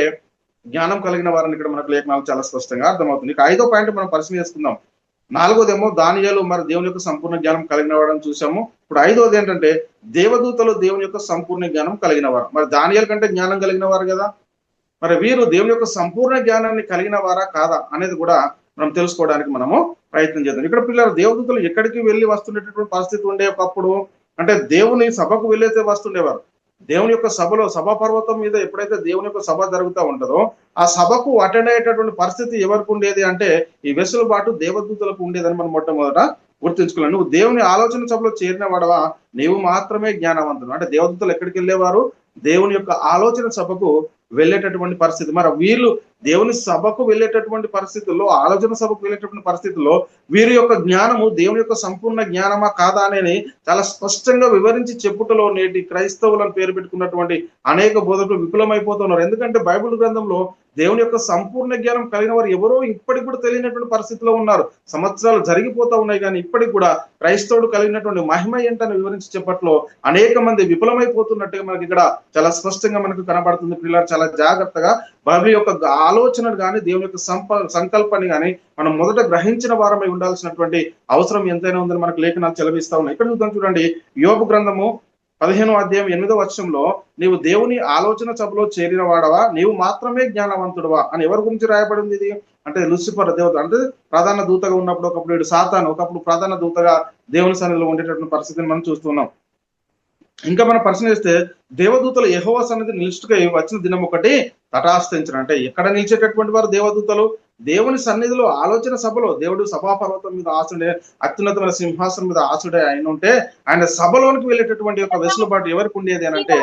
జ్ఞానం కలిగిన వారిని ఇక్కడ మనకు లేఖనాలు చాలా స్పష్టంగా అర్థమవుతుంది. ఇక 5వ పాయింట్ మనం పరిశీలన చేసుకుందాం. 4వదేమో దానియేలు మరి దేవుని యొక్క సంపూర్ణ జ్ఞానం కలిగిన వాడని చూసాము. ఇప్పుడు 5వది ఏంటంటే దేవదూతలు దేవుని యొక్క సంపూర్ణ జ్ఞానం కలిగిన వారు. మరి దానియేలు కంటే జ్ఞానం కలిగిన వారు కదా, మరి వీరు దేవుని యొక్క సంపూర్ణ జ్ఞానాన్ని కలిగిన వారా కాదా అనేది కూడా మనం తెలుసుకోవడానికి మనము ప్రయత్నం చేద్దాం. ఇక్కడ పిల్లలు దేవదూతలు ఎక్కడికి వెళ్ళి వస్తుండేటటువంటి పరిస్థితి ఉండే ఒకప్పుడు, అంటే దేవుని సభకు వెళ్ళైతే వస్తుండేవారు. దేవుని యొక్క సభలో సభా పర్వతం మీద ఎప్పుడైతే దేవుని యొక్క సభ జరుగుతూ ఉంటుందో ఆ సభకు అటెండ్ అయ్యేటటువంటి పరిస్థితి ఎవరికి ఉండేది అంటే ఈ వెసులుబాటు దేవదూతలకు ఉండేదని మనం మొట్టమొదట గుర్తుంచుకోవాలి. నువ్వు దేవుని ఆలోచన సభలో చేరిన వాడవా, నీవు మాత్రమే జ్ఞానవంతుడు. అంటే దేవదూతలు ఎక్కడికి వెళ్ళేవారు, దేవుని యొక్క ఆలోచన సభకు వెళ్ళేటటువంటి పరిస్థితి. మరి వీళ్ళు దేవుని సభకు వెళ్ళేటటువంటి పరిస్థితుల్లో, ఆలోచన సభకు వెళ్ళేటటువంటి పరిస్థితుల్లో వీరి యొక్క జ్ఞానము దేవుని యొక్క సంపూర్ణ జ్ఞానమా కాదా అనేది చాలా స్పష్టంగా వివరించి చెప్పుటలో నేటి క్రైస్తవులను పేరు పెట్టుకున్నటువంటి అనేక బోధకులు విఫలమైపోతున్నారు. ఎందుకంటే బైబిల్ గ్రంథంలో దేవుని యొక్క సంపూర్ణ జ్ఞానం కలిగిన వారు ఎవరో ఇప్పటికి కూడా తెలియనటువంటి పరిస్థితిలో ఉన్నారు. సంవత్సరాలు జరిగిపోతా ఉన్నాయి కానీ ఇప్పటికి కూడా క్రైస్తవుడు కలిగినటువంటి మహిమ ఏంటని వివరించి చెప్పట్లో అనేక మంది విఫలమైపోతున్నట్టుగా మనకి ఇక్కడ చాలా స్పష్టంగా మనకు కనబడుతుంది. పిల్లలు చాలా జాగ్రత్తగా బైబిల్ యొక్క ఆలోచనలు కానీ దేవుని యొక్క సంకల్పాన్ని కానీ మనం మొదట గ్రహించిన వారమై ఉండాల్సినటువంటి అవసరం ఎంతైనా ఉందని మనకు లేఖనాలు చెలవిస్తా ఉన్నాయి. ఇక్కడ చూద్దాం చూడండి, యోబు గ్రంథము 15వ అధ్యాయం 8వ వచనంలో నీవు దేవుని ఆలోచన సభలో చేరిన వాడవా, నీవు మాత్రమే జ్ఞానవంతుడవా అని ఎవరి గురించి రాయబడింది ఇది అంటే లూసిఫర్ దేవత, అంటే ప్రధాన దూతగా ఉన్నప్పుడు ఒకప్పుడు సాతాను, ఒకప్పుడు ప్రధాన దూతగా దేవుని సన్నిధిలో ఉండేటటువంటి పరిస్థితిని మనం చూస్తున్నాం. ఇంకా మనం పరిశీలిస్తే దేవదూతలు యెహోవా సన్నిధి నిలుచుటకై వచ్చిన దినం ఒకటి తటాస్థించరు. అంటే ఎక్కడ నిలిచేటటువంటి వారు దేవదూతలు, దేవుని సన్నిధిలో ఆలోచన సభలో దేవుడు సభాపర్వతం మీద ఆసుడే, అత్యున్నతమైన సింహాసనం మీద ఆసుడే ఆయన ఉంటే ఆయన సభలోనికి వెళ్ళేటటువంటి యొక్క వెసులుబాటు ఎవరికి ఉండేది అని అంటే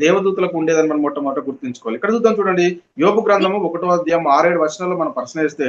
దేవదూతలకు ఉండేదని మనం మొట్టమొదట గుర్తుంచుకోవాలి. ఇక్కడ చూద్దాం చూడండి, యోబు గ్రంథము 1వ అధ్యాయం 6-7 వచనాల్లో మనం పరిశీలిస్తే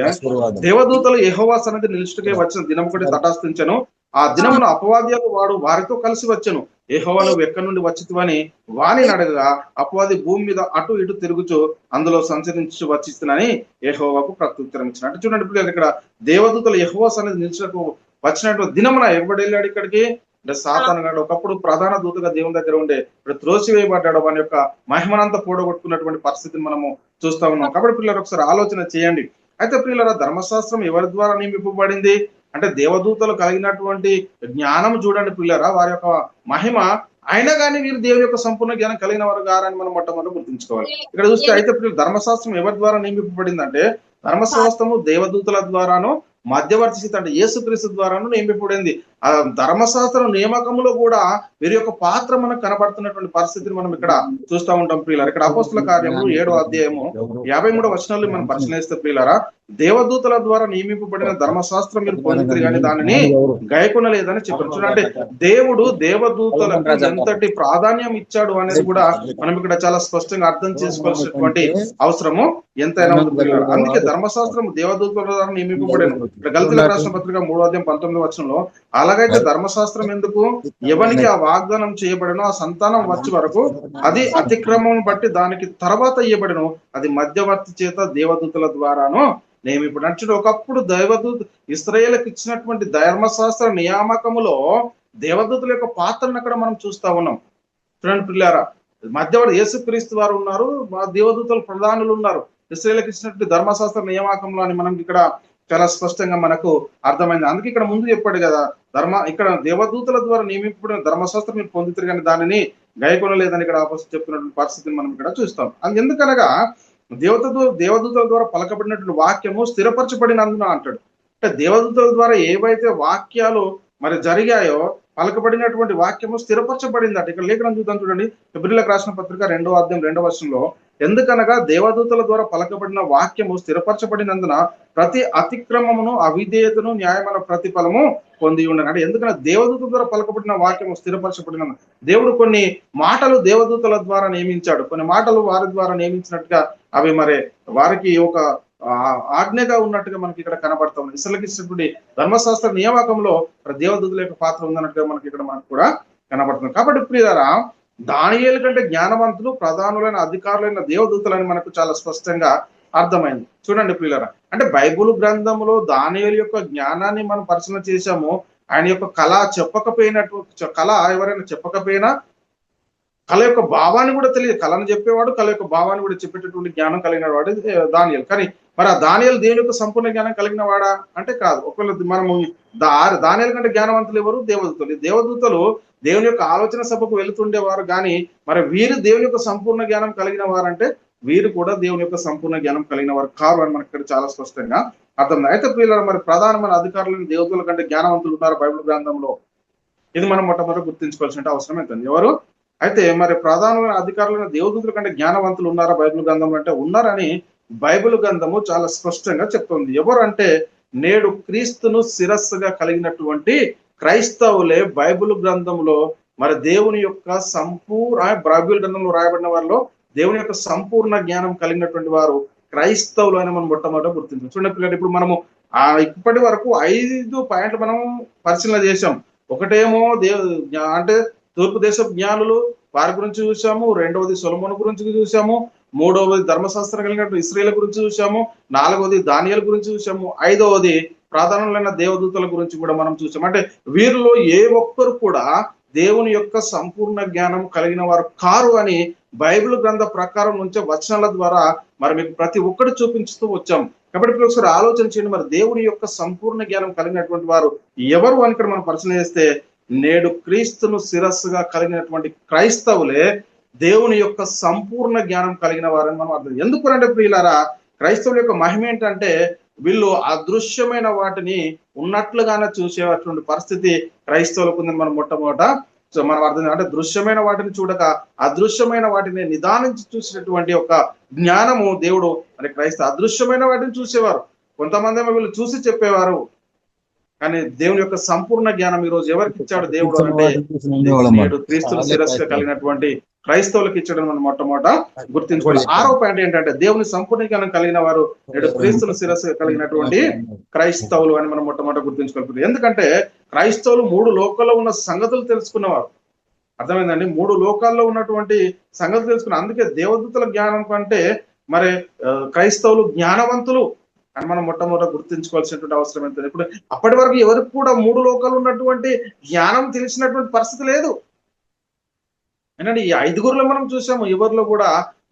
దేవదూతలు యెహోవా సన్నిధి నిలుచుటకై వచ్చిన దినం ఒకటి తటాస్థించను, ఆ దినమున అపవాద్యాలు వాడు వారితో కలిసి వచ్చెను, యెహోవా నువ్వు ఎక్కడి నుండి వచ్చితివని వాని అడగగా అపవాది భూమి మీద అటు ఇటు తిరుగుచు అందులో సంచరించి వచ్చిస్తునని యెహోవాకు ప్రత్యుత్తరం ఇచ్చిన. అంటే చూడండి పిల్లలు, ఇక్కడ దేవదూతలు యెహోవా సన్నిధి నిలిచినకు వచ్చినటువంటి దినమున ఎవడు వెళ్ళాడు ఇక్కడికి అంటే సాతాను గాడు. ఒకప్పుడు ప్రధాన దూతగా దేవుని దగ్గర ఉండే ఇప్పుడు త్రోసివేయబడ్డాడు, వాని యొక్క మహిమనంతా కూడగొట్టుకున్నటువంటి పరిస్థితిని మనము చూస్తా ఉన్నాం. కాబట్టి పిల్లలు ఒకసారి ఆలోచన చేయండి. అయితే పిల్లల ధర్మశాస్త్రం ఎవరి ద్వారా నియమింపబడింది అంటే దేవదూతలు కలిగినటువంటి జ్ఞానం చూడండి పిల్లరా, వారి యొక్క మహిమ అయినా కానీ వీరు దేవుని యొక్క సంపూర్ణ జ్ఞానం కలిగిన వారు గారని మనం మొట్టమొదటి గుర్తుంచుకోవాలి. ఇక్కడ చూస్తే అయితే పిల్లలు ధర్మశాస్త్రం ఎవరి ద్వారా నియమింపబడింది అంటే ధర్మశాస్త్రము దేవదూతల ద్వారాను మధ్యవర్తి స్థితి అంటే యేసుక్రీస్తు ద్వారాను నియమింపబడింది. ఆ ధర్మశాస్త్ర నియామకంలో కూడా వీరి యొక్క పాత్ర మనకు కనబడుతున్నటువంటి పరిస్థితిని మనం ఇక్కడ చూస్తూ ఉంటాం ప్రియులారా. ఇక్కడ అపోస్తుల కార్యము 7వ అధ్యాయము 53వ వచనాలు మనం పరిశీలిస్తే ప్రియులారా, దేవదూతల ద్వారా నియమింపబడిన ధర్మశాస్త్రం మీరు పొందితే కానీ దానిని గైకొనలేదని చెప్పారు. చూడండి, దేవుడు దేవదూతలకు ఎంతటి ప్రాధాన్యం ఇచ్చాడు అనేది కూడా మనం ఇక్కడ చాలా స్పష్టంగా అర్థం చేసుకోవాల్సినటువంటి అవసరము ఎంతైనా ఉంది ప్రియులారా. అందుకే ధర్మశాస్త్రం దేవదూతల ద్వారా నియమింపబడిన ఇక్కడ గలతీయులకు రాసిన పత్రిక 3వ అధ్యాయం 19వ వచనంలో అలాగైతే ధర్మశాస్త్రం ఎందుకు, ఎవరికి ఆ వాగ్దానం చేయబడినో ఆ సంతానం వచ్చే వరకు అది అతిక్రమం బట్టి దానికి తర్వాత ఇయ్యబడినో అది మధ్యవర్తి చేత దేవదూతల ద్వారాను నియమింపబడి. అంటే ఒకప్పుడు దేవదూత ఇశ్రాయేలుకు ఇచ్చినటువంటి ధర్మశాస్త్ర నియామకములో దేవదూతల యొక్క పాత్రను అక్కడ మనం చూస్తా ఉన్నాం. చూడండి పిల్లారా, మధ్యవర్తి యేసుక్రీస్తు వారు ఉన్నారు, మా దేవదూతలు ప్రధానులు ఉన్నారు. ఇశ్రాయేలుకి ఇచ్చినటువంటి ధర్మశాస్త్ర నియామకంలో అని మనం ఇక్కడ చాలా స్పష్టంగా మనకు అర్థమైంది. అందుకే ఇక్కడ ముందు చెప్పాడు కదా, ఇక్కడ దేవదూతల ద్వారా నియమింపబడిన ధర్మశాస్త్రం మీరు పొందుతారు కానీ దానిని గైకొనలేదని ఇక్కడ ఆపోజిట్ చెప్తున్నటువంటి పరిస్థితిని మనం ఇక్కడ చూస్తాం. ఎందుకనగా దేవదూతల ద్వారా పలకబడినటువంటి వాక్యము స్థిరపరచబడినందున అంటాడు. అంటే దేవదూతల ద్వారా ఏవైతే వాక్యాలు మరి జరిగాయో పలకబడినటువంటి వాక్యము స్థిరపరచబడిందట. ఇక్కడ లేఖనం చూద్దాం చూడండి, ఫిబ్రిలకు రాసిన పత్రిక 2వ అధ్యాయం 2వ వచనంలో, ఎందుకనగా దేవదూతల ద్వారా పలకబడిన వాక్యము స్థిరపరచబడినందున ప్రతి అతిక్రమమును అవిధేయతను న్యాయమైన ప్రతిఫలము పొంది ఉండను. అంటే ఎందుకన్నా దేవదూతల ద్వారా పలకబడిన వాక్యము స్థిరపరచబడిన దేవుడు కొన్ని మాటలు దేవదూతల ద్వారా నియమించాడు, కొన్ని మాటలు వారి ద్వారా నియమించినట్టుగా అవి మరి వారికి ఒక ఆజ్ఞగా ఉన్నట్టుగా మనకి ఇక్కడ కనబడతాం. ఇస్రాయేలుకి ఇచ్చినటువంటి ధర్మశాస్త్ర నియామకంలో దేవదూతల యొక్క పాత్ర ఉందన్నట్టుగా మనకి ఇక్కడ మనకు కూడా కనబడుతుంది. కాబట్టి ప్రియులారా, దానియేలు కంటే జ్ఞానవంతులు ప్రధానులైన అధికారులైన దేవదూతలని మనకు చాలా స్పష్టంగా అర్థమైంది. చూడండి ప్రియులారా, అంటే బైబుల్ గ్రంథంలో దానియేలు యొక్క జ్ఞానాన్ని మనం పరిశీలన చేశాము. ఆయన యొక్క కళ ఎవరైనా చెప్పకపోయినా కళ యొక్క భావాన్ని కూడా తెలియదు. కళను చెప్పేవాడు, కళ యొక్క భావాన్ని కూడా చెప్పేటటువంటి జ్ఞానం కలిగిన వాడు దానియేలు. కానీ మరి ఆ దానియేలు దేవుని యొక్క సంపూర్ణ జ్ఞానం కలిగిన వాడా అంటే కాదు. ఒకవేళ మనము దానియేలు కంటే జ్ఞానవంతులు ఎవరు? దేవదూతలు. దేవదూతలు దేవుని యొక్క ఆలోచన సభకు వెళుతుండేవారు, కానీ మరి వీరు దేవుని యొక్క సంపూర్ణ జ్ఞానం కలిగిన వారంటే వీరు కూడా దేవుని యొక్క సంపూర్ణ జ్ఞానం కలిగిన వారు కారు అని మనకి ఇక్కడ చాలా స్పష్టంగా అర్థం. అయితే ప్రియులారా, మరి ప్రధానమైన అధికారులను దేవదూతల కంటే జ్ఞానవంతులు ఉన్నారు బైబిల్ గ్రంథంలో. ఇది మనం మొట్టమొదటి గుర్తించుకోవాల్సిన అవసరం ఏంటండి. ఎవరు అయితే మరి ప్రధానమైన అధికారులైన దేవదూతల కంటే జ్ఞానవంతులు ఉన్నారా బైబిల్ గ్రంథంలో అంటే ఉన్నారని బైబిల్ గ్రంథము చాలా స్పష్టంగా చెప్తుంది. ఎవరు అంటే నేడు క్రీస్తును శిరస్సుగా కలిగినటువంటి క్రైస్తవులే బైబిల్ గ్రంథంలో మరి దేవుని యొక్క బైబిల్ గ్రంథంలో రాయబడిన వారిలో దేవుని యొక్క సంపూర్ణ జ్ఞానం కలిగినటువంటి వారు క్రైస్తవులు అని మనం మొట్టమొదట గుర్తించాం. చూడండి, ఇప్పుడు మనము ఇప్పటి వరకు 5 పాయింట్లు మనం పరిశీలన చేశాం. ఒకటేమో అంటే తూర్పు దేశ జ్ఞానులు వారి గురించి చూసాము, రెండవది సొలొమోను గురించి చూసాము, మూడవది ధర్మశాస్త్రం కలిగినటువంటి ఇశ్రాయేలు గురించి చూసాము, నాలుగవది దానియేలు గురించి చూసాము, ఐదవది ప్రధానులైన దేవదూతల గురించి కూడా మనం చూసాము. అంటే వీరిలో ఏ ఒక్కరు కూడా దేవుని యొక్క సంపూర్ణ జ్ఞానం కలిగిన వారు కారు అని బైబిల్ గ్రంథ ప్రకారం నుంచే వచనాల ద్వారా మరి మీకు ప్రతి ఒక్కటి చూపించుతూ వచ్చాం. కాబట్టి ఒకసారి ఆలోచన చేయండి, మరి దేవుని యొక్క సంపూర్ణ జ్ఞానం కలిగినటువంటి వారు ఎవరు అని ఇక్కడ మనం పరిశీలన చేస్తే నేడు క్రీస్తును శిరస్సుగా కలిగినటువంటి క్రైస్తవులే దేవుని యొక్క సంపూర్ణ జ్ఞానం కలిగిన వారని మనం అర్థం. ఎందుకంటే ప్రియులారా, క్రైస్తవుల యొక్క మహిమ ఏంటంటే వీళ్ళు అదృశ్యమైన వాటిని ఉన్నట్లుగానే చూసేటువంటి పరిస్థితి క్రైస్తవులకు ఉందని మనం మొట్టమొదట మనం అర్థం. అంటే దృశ్యమైన వాటిని చూడక అదృశ్యమైన వాటిని నిదానించి చూసినటువంటి ఒక జ్ఞానము దేవుడు అంటే క్రైస్తవ అదృశ్యమైన వాటిని చూసేవారు. కొంతమంది ఏమో వీళ్ళు చూసి చెప్పేవారు, కానీ దేవుని యొక్క సంపూర్ణ జ్ఞానం ఈ రోజు ఎవరికి ఇచ్చాడు దేవుడు అంటే నేడు క్రీస్తును శిరస్సుగా కలిగినటువంటి క్రైస్తవులకు ఇచ్చడం మనం మొట్టమొదట గుర్తించుకోవాలి. 6వ పాయింట్ ఏంటంటే దేవుని సంపూర్ణ జ్ఞానం కలిగిన వారు నేడు క్రీస్తును శిరస్సుగా కలిగినటువంటి క్రైస్తవులు అని మనం మొట్టమొదట గుర్తించుకోవాలి. ఎందుకంటే క్రైస్తవులు 3 లోకాల్లో ఉన్న సంగతులు తెలుసుకున్నవారు. అర్థమైందండి, 3 లోకాల్లో ఉన్నటువంటి సంగతులు తెలుసుకున్న. అందుకే దేవదూతల జ్ఞానం కంటే మరి క్రైస్తవులు జ్ఞానవంతులు అని మనం మొట్టమొదట గుర్తించుకోవాల్సినటువంటి అవసరం ఎంత. ఇప్పుడు అప్పటి వరకు ఎవరికి కూడా 3 లోకాలు ఉన్నటువంటి జ్ఞానం తెలిసినటువంటి పరిస్థితి లేదు. ఏంటంటే ఈ 5గురులో మనం చూసాము, ఎవరిలో కూడా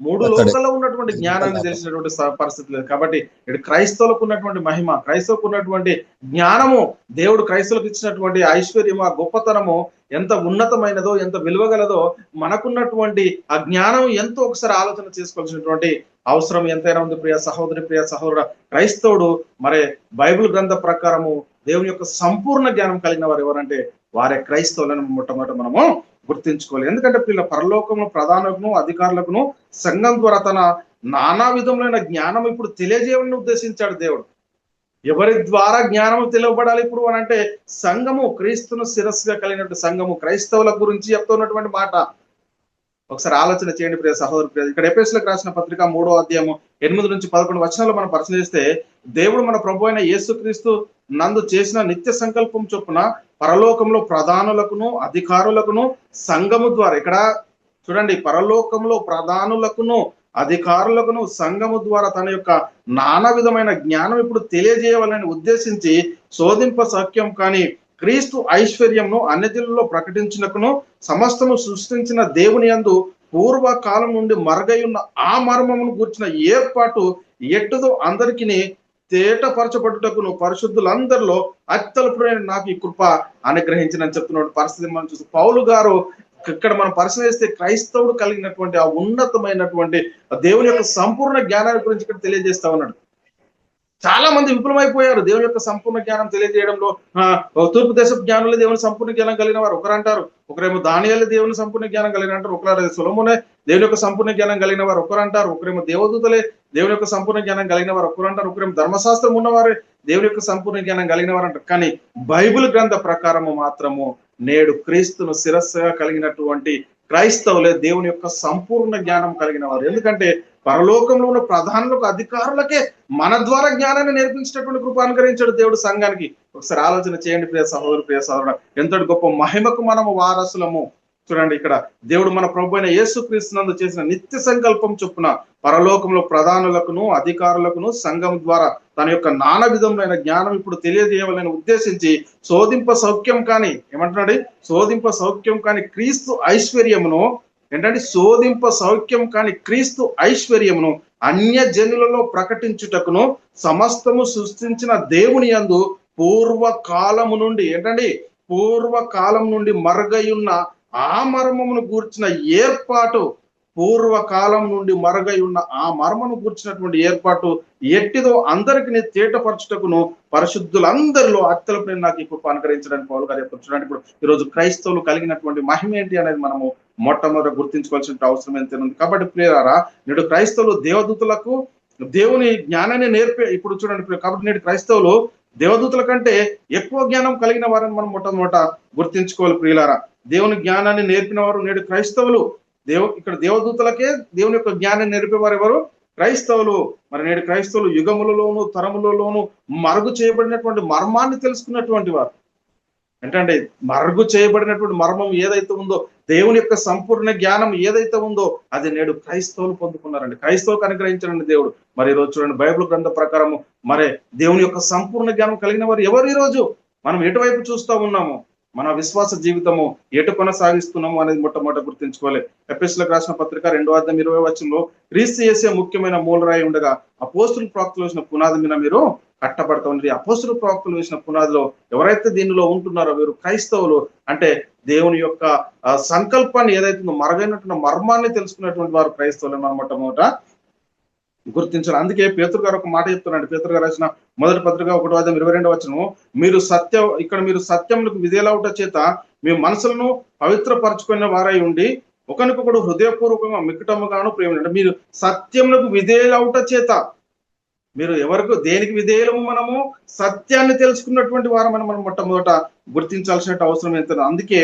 3 లోకాల్లో ఉన్నటువంటి జ్ఞానాన్ని తెలిసినటువంటి పరిస్థితి లేదు. కాబట్టి ఇక్కడ క్రైస్తవులకు ఉన్నటువంటి మహిమ, క్రైస్తవులకు ఉన్నటువంటి జ్ఞానము, దేవుడు క్రైస్తవులకు ఇచ్చినటువంటి ఐశ్వర్యము, ఆ గొప్పతనము ఎంత ఉన్నతమైనదో, ఎంత విలువగలదో, మనకున్నటువంటి ఆ జ్ఞానం ఎంతో ఒకసారి ఆలోచన చేసుకోవాల్సినటువంటి అవసరం ఎంతైనా ఉంది. ప్రియ సహోదరి, ప్రియ సహోదరుడు, క్రైస్తవుడు మరి బైబిల్ గ్రంథ ప్రకారము దేవుని యొక్క సంపూర్ణ జ్ఞానం కలిగిన వారు ఎవరంటే వారే క్రైస్తవులను మొట్టమొదట మనము గుర్తించుకోవాలి. ఎందుకంటే పిల్ల పరలోకము ప్రధానులను అధికారులకు సంఘం ద్వారా తన నానా విధములైన జ్ఞానం ఇప్పుడు తెలియజేయాలని ఉద్దేశించాడు దేవుడు. ఎవరి ద్వారా జ్ఞానం తెలియబడాలి ఇప్పుడు అని అంటే సంఘము, క్రీస్తును శిరస్సుగా కలిగినటువంటి సంఘము క్రైస్తవుల గురించి చెప్తున్నటువంటి మాట ఒకసారి ఆలోచన చేయండి ప్రియ సహోదరు. ఇక్కడ ఎఫెసీయులకు రాసిన పత్రిక 3వ అధ్యాయము 8 నుంచి 11 వచనాలు మనం పరిశీలిస్తే దేవుడు మన ప్రభు అయిన యేసుక్రీస్తు నందు చేసిన నిత్య సంకల్పం చొప్పున పరలోకంలో ప్రధానులకును అధికారులకును సంఘము ద్వారా, ఇక్కడ చూడండి, పరలోకంలో ప్రధానులకును అధికారులకును సంఘము ద్వారా తన యొక్క నానా విధమైన జ్ఞానం ఇప్పుడు తెలియజేయాలని ఉద్దేశించి శోధింప సఖ్యం కానీ క్రీస్తు ఐశ్వర్యంను అన్యజనులలో ప్రకటించినకును సమస్తము సృష్టించిన దేవుని యందు పూర్వకాలం నుండి మరుగై ఉన్న ఆ మర్మమును గూర్చిన ఏర్పాటు ఎట్టుదో అందరికీ తేటపరచబడుటకును పరిశుద్ధులందరిలో అత్యల్పుడైన నాకు ఈ కృప అనుగ్రహించిన చెప్తున్నాడు పరిస్థితి మనం చూసి పౌలు గారు ఇక్కడ మనం పరిశీలిస్తే క్రైస్తవుడు కలిగినటువంటి ఆ ఉన్నతమైనటువంటి దేవుని యొక్క సంపూర్ణ జ్ఞానాన్ని గురించి ఇక్కడ తెలియజేస్తా ఉన్నాడు. చాలా మంది విఫలమైపోయారు దేవుని యొక్క సంపూర్ణ జ్ఞానం తెలియజేయడంలో. తూర్పు దేశ జ్ఞానులు దేవుని సంపూర్ణ జ్ఞానం కలిగిన వారు ఒకరు అంటారు, ఒకరేమో దానియేలు దేవుని సంపూర్ణ జ్ఞానం కలిగిన అంటారు, ఒకరు సొలొమోనే దేవుని యొక్క సంపూర్ణ జ్ఞానం కలిగిన వారు ఒకరు అంటారు, ఒకరేమో దేవదూతలే దేవుని యొక్క సంపూర్ణ జ్ఞానం కలిగిన వారు ఒకరు అంటారు, ఒకరేమో ధర్మశాస్త్రం ఉన్నవారే దేవుని యొక్క సంపూర్ణ జ్ఞానం కలిగిన వారు అంటారు. కానీ బైబిల్ గ్రంథ ప్రకారము మాత్రము నేడు క్రీస్తును శిరస్సుగా కలిగినటువంటి క్రైస్తవులే దేవుని యొక్క సంపూర్ణ జ్ఞానం కలిగిన వారు. ఎందుకంటే పరలోకంలో ఉన్న ప్రధానులకు అధికారులకే మన ద్వారా జ్ఞానాన్ని నేర్పించినటువంటి కృప అనుగ్రహించాడు దేవుడు సంఘానికి. ఒకసారి ఆలోచన చేయండి ప్రియ సహోదరు, ప్రియ సహోదరుడు, ఎంతటి గొప్ప మహిమకు మనము వారసులము. చూడండి, ఇక్కడ దేవుడు మన ప్రభు అయిన యేసుక్రీస్తునందు చేసిన నిత్య సంకల్పం చొప్పున పరలోకంలో ప్రధానులకును అధికారులకును సంఘం ద్వారా తన యొక్క నానా విధములైన జ్ఞానం ఇప్పుడు తెలియజేయాలని ఉద్దేశించి శోధింప సౌఖ్యం కాని ఏమంటున్నాడు, శోధింప సౌఖ్యం కాని క్రీస్తు ఐశ్వర్యమును ఏంటంటే శోధింప సౌఖ్యం కాని క్రీస్తు ఐశ్వర్యమును అన్య జనులలో ప్రకటించుటకును సమస్తము సృష్టించిన దేవుని యందు పూర్వకాలము నుండి ఏంటండి పూర్వకాలం నుండి మరుగయున్న ఆ మర్మమును గూర్చిన ఏర్పాటు, పూర్వకాలం నుండి మరుగై ఉన్న ఆ మర్మను గూర్చినటువంటి ఏర్పాటు ఎట్టిదో అందరికి తేటపరచుటకును పరిశుద్ధులందరిలో అత్యల్పుడైన నాకు ఈ కృప అనుగ్రహించడానికి పౌలు గారు చెప్తారు. చూడండి, ఇప్పుడు ఈరోజు క్రైస్తవులు కలిగినటువంటి మహిమ ఏంటి అనేది మనము మొట్టమొదటి గుర్తించుకోవాల్సిన అవసరం ఎంత ఉంది. కాబట్టి ప్రియులారా, నేడు క్రైస్తవులు దేవదూతలకు దేవుని జ్ఞానాన్ని నేర్పే ఇప్పుడు చూడండి, కాబట్టి నేడు క్రైస్తవులు దేవదూతల కంటే ఎక్కువ జ్ఞానం కలిగిన వారని మనం మొట్టమొదట గుర్తించుకోవాలి. ప్రియులారా, దేవుని జ్ఞానాన్ని నేర్పిన వారు నేడు క్రైస్తవులు. ఇక్కడ దేవదూతలకే దేవుని యొక్క జ్ఞానాన్ని నేర్పేవారు ఎవరు? క్రైస్తవులు. మరి నేడు క్రైస్తవులు యుగములలోను తరములలోను మరుగు చేయబడినటువంటి మర్మాన్ని తెలుసుకున్నటువంటి వారు. అంటే మరుగు చేయబడినటువంటి మర్మం ఏదైతే ఉందో, దేవుని యొక్క సంపూర్ణ జ్ఞానం ఏదైతే ఉందో అది నేడు క్రైస్తవులు పొందుకున్నారండి, క్రైస్తవులకు అనుగ్రహించారండి దేవుడు. మరి ఈరోజు చూడండి, బైబిల్ గ్రంథ ప్రకారము మరి దేవుని యొక్క సంపూర్ణ జ్ఞానం కలిగిన వారు ఎవరు? ఈరోజు మనం ఎటువైపు చూస్తూ ఉన్నాము, మన విశ్వాస జీవితము ఎటు కొనసాగిస్తున్నాము అనేది మొట్టమొదటి గుర్తించుకోవాలి. ఎఫెసీయులకు రాసిన పత్రిక 2:20 క్రీస్తు యేసే ముఖ్యమైన మూలరాయి ఉండగా అపోస్తుల ప్రవక్తలు వేసిన పునాది మీద మీరు కట్టబడతా ఉన్నది. అపోస్తుల ప్రవక్తలు వేసిన పునాదిలో ఎవరైతే దీనిలో ఉంటున్నారో వీరు క్రైస్తవులు. అంటే దేవుని యొక్క సంకల్పాన్ని ఏదైతే మరుగైనటువంటి మర్మాన్ని తెలుసుకున్నటువంటి వారు క్రైస్తవులు మనం మొట్టమొదట గుర్తించాలి. అందుకే పేతురు గారు ఒక మాట చెప్తున్నాడు. పేతురు గారు రాసిన మొదటి పత్రిక 1:22 మీరు మీరు సత్యములకు విధేయులవుట చేత మీ మనసులను పవిత్రపరచుకున్న వారై ఉండి ఒకరికొకడు హృదయపూర్వకంగా మిక్కటముగాను ప్రేమ. అంటే మీరు సత్యములకు విధేయులవుట చేత, మీరు ఎవరికి దేనికి విధేయులము? మనము సత్యాన్ని తెలుసుకున్నటువంటి వారమని మనం మొట్టమొదట గుర్తించాల్సిన అవసరం ఎంత. అందుకే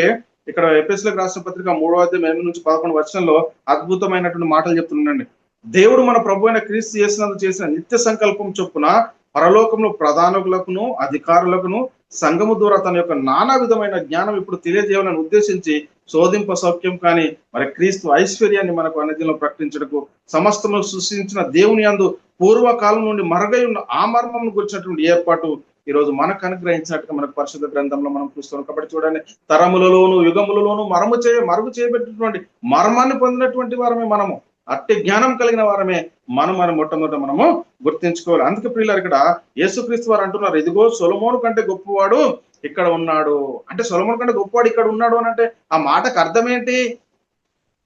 ఇక్కడ ఎఫెసీయులకు రాసిన పత్రిక 3:8-11 అద్భుతమైనటువంటి మాటలు చెప్తున్నాండి. దేవుడు మన ప్రభు అయిన క్రీస్తు యేసునందు చేసిన నిత్య సంకల్పం చొప్పున పరలోకంలో ప్రధానులకును అధికారులకును సంఘము ద్వారా తన యొక్క నానా విధమైన జ్ఞానం ఇప్పుడు తెలియజేయాలని ఉద్దేశించి శోధింప సౌఖ్యం కానీ మరి క్రీస్తు ఐశ్వర్యాన్ని మనకు అన్యజనులలో ప్రకటించడకు సమస్తము సృష్టించిన దేవుని యందు పూర్వకాలం నుండి మరుగై ఉన్న ఆ మర్మమును గురించినటువంటి ఏర్పాటు ఈరోజు మనకు అనుగ్రహించినట్టుగా మనకు పరిశుద్ధ గ్రంథంలో మనం చూస్తున్నాం. కాబట్టి చూడండి, తరములలోను యుగములలోను మరుగు చేయబెట్టినటువంటి మర్మాన్ని పొందినటువంటి వారమే మనము, అట్టి జ్ఞానం కలిగిన వారమే మనం మొట్టమొదట మనము గుర్తించుకోవాలి. అందుకే ప్రియులారు, ఇక్కడ యేసుక్రీస్తు వారు అంటున్నారు, ఇదిగో సొలొమోను కంటే గొప్పవాడు ఇక్కడ ఉన్నాడు. అంటే సొలొమోను కంటే గొప్పవాడు ఇక్కడ ఉన్నాడు అని అంటే ఆ మాటకు అర్థం ఏంటి?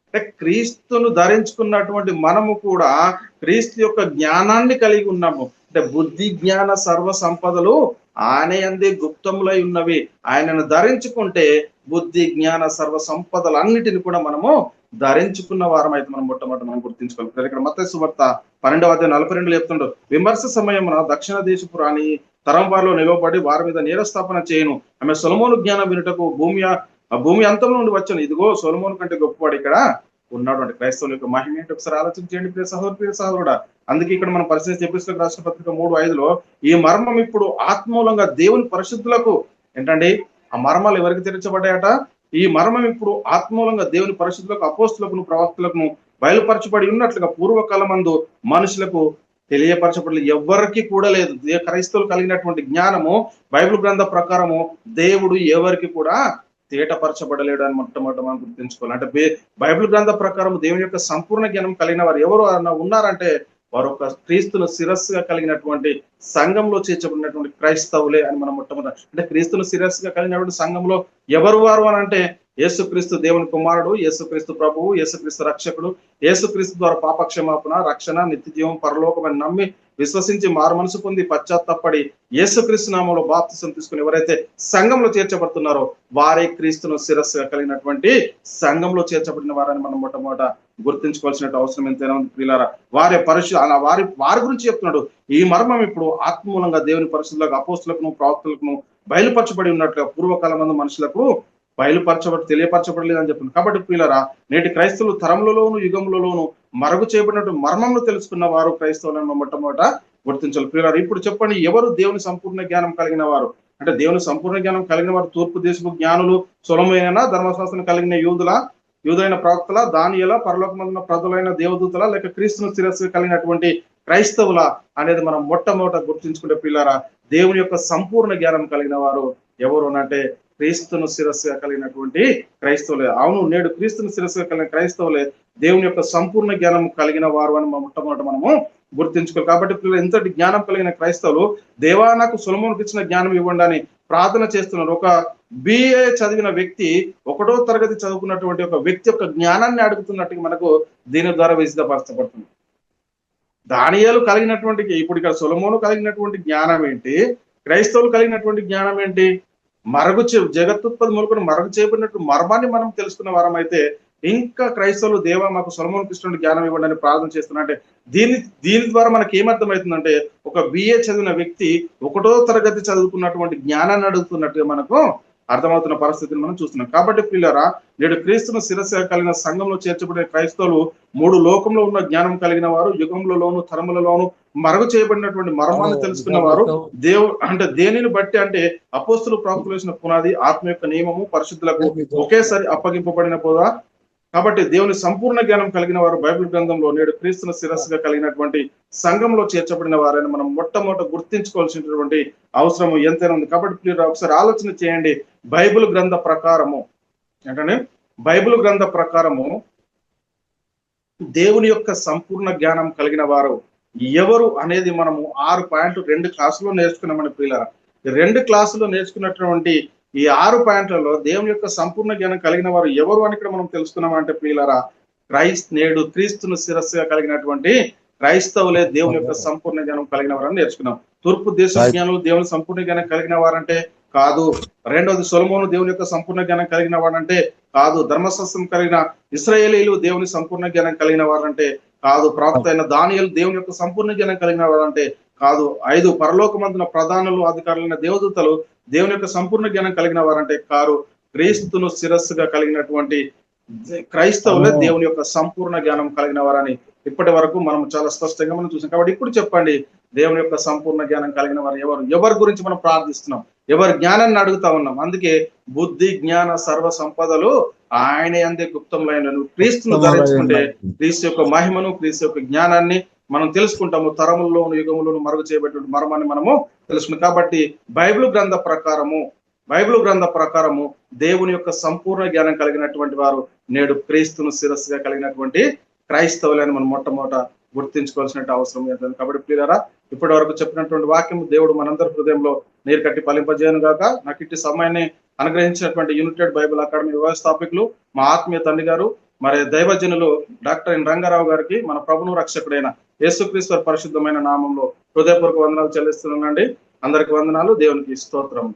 అంటే క్రీస్తును ధరించుకున్నటువంటి మనము కూడా క్రీస్తు యొక్క జ్ఞానాన్ని కలిగి ఉన్నాము. అంటే బుద్ధి జ్ఞాన సర్వ సంపదలు ఆయన యందే గుప్తములై ఉన్నవి. ఆయనను ధరించుకుంటే బుద్ధి జ్ఞాన సర్వ సంపదలన్నిటిని కూడా మనము ధరించుకున్న వారం అయితే మనం మొట్టమొదటి మనం గుర్తించుకోవాలి. ఇక్కడ మత్తయి సువార్త 12:42 చెప్తుండ్రు, విమర్శ సమయమున దక్షిణ దేశపు రాణి తరం వారిలో నిలవబడి వారి మీద నేరస్థాపన చేయను. ఆమె సొలొమోను జ్ఞానం వినుటకు భూమి అంతం నుండి వచ్చాను. ఇదిగో సొలొమోను కంటే గొప్పవాడు ఇక్కడ ఉన్నాడు. అంటే క్రైస్తవుల యొక్క మహిమ ఏంటి ఒకసారి ఆలోచన చేయండి ప్రియ సహోదరుడా. అందుకే ఇక్కడ మనం పరిశీలిస్తే ఎఫెసీయులకు రాసిన పత్రిక 3:5 ఈ మర్మం ఇప్పుడు ఆత్మూలంగా దేవుని పరిశుద్ధులకు ఏంటండి ఆ మర్మాలు ఎవరికి తెరచబడ్డాయట? ఈ మర్మం ఇప్పుడు ఆత్మూలంగా దేవుని పరిశుద్ధులకు అపోస్తులకు ప్రవక్తలకు బయలుపరచబడి ఉన్నట్లుగా పూర్వకాలమందు మనుషులకు తెలియపరచబడలేదు, ఎవరికి కూడా లేదు. క్రైస్తవులు కలిగినటువంటి జ్ఞానము బైబిల్ గ్రంథ ప్రకారము దేవుడు ఎవరికి కూడా తేటపరచబడలేడు అని మొట్టమొదట మనం గుర్తుంచుకోవాలి. అంటే బైబిల్ గ్రంథ ప్రకారం దేవుని యొక్క సంపూర్ణ జ్ఞానం కలిగిన వారు ఎవరు ఉన్నారంటే వారు ఒక క్రీస్తును శిరస్సుగా కలిగినటువంటి సంఘంలో చేర్చబడినటువంటి క్రైస్తవులే అని మనం మొట్టమొదటి, అంటే క్రీస్తును శిరస్సుగా కలిగినటువంటి సంఘంలో ఎవరు వారు అని అంటే యేసుక్రీస్తు దేవుని కుమారుడు, యేసుక్రీస్తు ప్రభువు, యేసుక్రీస్తు రక్షకుడు, యేసుక్రీస్తు ద్వారా పాపక్షమాపణ, రక్షణ, నిత్య జీవం, పరలోకం అని నమ్మి విశ్వసించి మారు మనసు పొంది పశ్చాత్తపడి యేసుక్రీస్తు నామంలో బాప్తిసం తీసుకుని ఎవరైతే సంఘంలో చేర్చబడుతున్నారో వారే క్రీస్తును శిరస్సుగా కలిగినటువంటి సంఘంలో చేర్చబడిన వారని మనం మొట్టమొదట గుర్తించుకోవాల్సిన అవసరం ఎంతైనా ఉంది ప్రియులారా. వారి గురించి చెప్తున్నాడు. ఈ మర్మం ఇప్పుడు ఆత్మూలంగా దేవుని పరిశుద్ధులకు, అపోస్తులకు, ప్రవక్తలకు బయలుపరచబడి ఉన్నట్లుగా పూర్వకాలం మనుషులకు తెలియపరచబడలేదు అని చెప్తుంది. కాబట్టి ప్రియులారా, నేటి క్రైస్తవులు తరములలోను యుగములలోను మరుగు చేయబడినట్టు మర్మంను తెలుసుకున్న వారు క్రైస్తవులను మొట్టమొదట గుర్తించాలి. ప్రియులారా, ఇప్పుడు చెప్పండి, ఎవరు దేవుని సంపూర్ణ జ్ఞానం కలిగిన వారు అంటే దేవుని సంపూర్ణ జ్ఞానం కలిగిన వారు తూర్పు దేశపు జ్ఞానులు, సొలొమోన ధర్మశాస్త్రం కలిగిన యూదులైన ప్రవక్తల, దానియేల, పరలోకమందున్న ప్రజలైన దేవదూతల, లేక క్రీస్తును శిరస్సు కలిగినటువంటి క్రైస్తవుల అనేది మనం మొట్టమొదట గుర్తించుకుంటే ప్రియులారా, దేవుని యొక్క సంపూర్ణ జ్ఞానం కలిగిన వారు ఎవరు అంటే క్రీస్తును శిరస్సుగా కలిగినటువంటి క్రైస్తవులే. అవును, నేడు క్రీస్తును శిరస్సుగా కలిగిన క్రైస్తవులే దేవుని యొక్క సంపూర్ణ జ్ఞానం కలిగిన వారు అని మొట్టమొదట మనము గుర్తించుకోవాలి. కాబట్టి పిల్లలు ఎంతటి జ్ఞానం కలిగిన క్రైస్తవులు దేవా నాకు సొలొమోనుకు ఇచ్చిన జ్ఞానం ఇవ్వండి అని ప్రార్థన చేస్తున్నారు. ఒక BA చదివిన వ్యక్తి, 1వ తరగతి చదువుకున్నటువంటి ఒక వ్యక్తి యొక్క జ్ఞానాన్ని అడుగుతున్నట్టుగా మనకు దీని ద్వారా విసిదపరచబడుతుంది. దానియేలు కలిగినటువంటి, ఇప్పుడు ఇక్కడ సొలొమోను కలిగినటువంటి జ్ఞానం ఏంటి, క్రైస్తవులు కలిగినటువంటి జ్ఞానం ఏంటి? జగత్తుత్పత్తి మొదలుకొని మరుగు చేయబడినట్టు మర్మాన్ని మనం తెలుసుకున్న వారం అయితే ఇంకా క్రైస్తవులు దేవా మాకు సొలొమోనుకు ఇష్టం జ్ఞానం ఇవ్వండి అని ప్రార్థన చేస్తున్నా అంటే దీని ద్వారా మనకి ఏమర్థమవుతుందంటే ఒక BA చదివిన వ్యక్తి 1వ తరగతి చదువుకున్నటువంటి జ్ఞానాన్ని అడుగుతున్నట్టుగా మనకు అర్థమవుతున్న పరిస్థితిని మనం చూస్తున్నాం. కాబట్టి పిల్లరా, నేడు క్రీస్తును శిరస్సుగా కలిగిన సంఘంలో చేర్చబడిన క్రైస్తవులు 3 లోకంలో ఉన్న జ్ఞానం కలిగిన వారు, యుగంలోను తరములలోను మరుగు చేయబడినటువంటి మర్మాన్ని తెలుసుకున్న వారు. అంటే దేనిని బట్టి అంటే అపోస్తులు ప్రవక్తలు వేసిన పునాది, ఆత్మ యొక్క నియమము, పరిశుద్ధులకు ఒకేసారి అప్పగింపబడిన పోదా. కాబట్టి దేవుని సంపూర్ణ జ్ఞానం కలిగిన వారు బైబిల్ గ్రంథంలో నేడు క్రీస్తును శిరస్సుగా కలిగినటువంటి సంఘంలో చేర్చబడిన వారని మనం మొట్టమొదట గుర్తించుకోవాల్సినటువంటి అవసరం ఎంతైనా ఉంది. కాబట్టి ఒకసారి ఆలోచన చేయండి. బైబిల్ గ్రంథ ప్రకారము ఏంటంటే బైబిల్ గ్రంథ ప్రకారము దేవుని యొక్క సంపూర్ణ జ్ఞానం కలిగిన వారు ఎవరు అనేది మనము 6 పాయింట్లు 2 క్లాసులో నేర్చుకున్నామని ప్రియులారా. 2 క్లాసులో నేర్చుకున్నటువంటి ఈ 6 పాయింట్లలో దేవుని యొక్క సంపూర్ణ జ్ఞానం కలిగిన వారు ఎవరు అని ఇక్కడ మనం తెలుసుకున్నామంటే ప్రియులారా, నేడు క్రీస్తును శిరస్సుగా కలిగినటువంటి క్రైస్తవులే దేవుని యొక్క సంపూర్ణ జ్ఞానం కలిగిన వారని నేర్చుకున్నాం. తూర్పు దేశ జ్ఞానులు దేవుని సంపూర్ణ జ్ఞానం కలిగిన వారంటే కాదు. రెండవది సొలొమోను దేవుని యొక్క సంపూర్ణ జ్ఞానం కలిగిన వాడంటే కాదు. ధర్మశాస్త్రం కలిగిన ఇశ్రాయేలీయులు దేవుని సంపూర్ణ జ్ఞానం కలిగిన వారంటే కాదు. ప్రవక్త అయిన దానియేలు దేవుని యొక్క సంపూర్ణ జ్ఞానం కలిగిన వారంటే కాదు. 5 పరలోకమందున ప్రధానులు, అధికారులైన దేవదూతలు దేవుని యొక్క సంపూర్ణ జ్ఞానం కలిగిన వారంటే కారు. క్రీస్తును శిరస్సుగా కలిగినటువంటి క్రైస్తవులే దేవుని యొక్క సంపూర్ణ జ్ఞానం కలిగిన వారని ఇప్పటి వరకు మనం చాలా స్పష్టంగా మనం చూసాం. కాబట్టి ఇప్పుడు చెప్పండి, దేవుని యొక్క సంపూర్ణ జ్ఞానం కలిగిన వారు ఎవరి గురించి మనం ప్రార్థిస్తున్నాం, ఎవరి జ్ఞానాన్ని అడుగుతా ఉన్నాం. అందుకే బుద్ధి జ్ఞాన సర్వ సంపదలు ఆయన అందే గుప్తములైన క్రీస్తును ధరించుకుంటే క్రీస్తు యొక్క మహిమను, క్రీస్తు యొక్క జ్ఞానాన్ని మనం తెలుసుకుంటాము. తరముల్లోను యుగములను మరుగు చేయబెట్టిన మర్మాన్ని మనము తెలుసుకుంటాం. కాబట్టి బైబిల్ గ్రంథ ప్రకారము దేవుని యొక్క సంపూర్ణ జ్ఞానం కలిగినటువంటి వారు నేడు క్రీస్తును శిరస్సుగా కలిగినటువంటి క్రైస్తవులని మనం మొట్టమొదట గుర్తించుకోవాల్సిన అవసరం ఏంటంటే, కాబట్టి ప్రియులారా, ఇప్పటి వరకు చెప్పినటువంటి వాక్యం దేవుడు మనందరి హృదయంలో నీరు కట్టి ఫలింపజేయను గాక. నాకు ఇట్టి సమయాన్ని అనుగ్రహించినటువంటి యునైటెడ్ బైబిల్ అకాడమీ వ్యవస్థాపకులు మా ఆత్మీయ తండ్రి గారు, మరి దైవజనులు డాక్టర్ ఎన్ రంగారావు గారికి మన ప్రభును రక్షకుడైన యేసుక్రీస్తు పరిశుద్ధమైన నామంలో హృదయపూర్వక వందనాలు చెల్లిస్తున్నానండి. అందరికి వందనాలు. దేవునికి స్తోత్రం.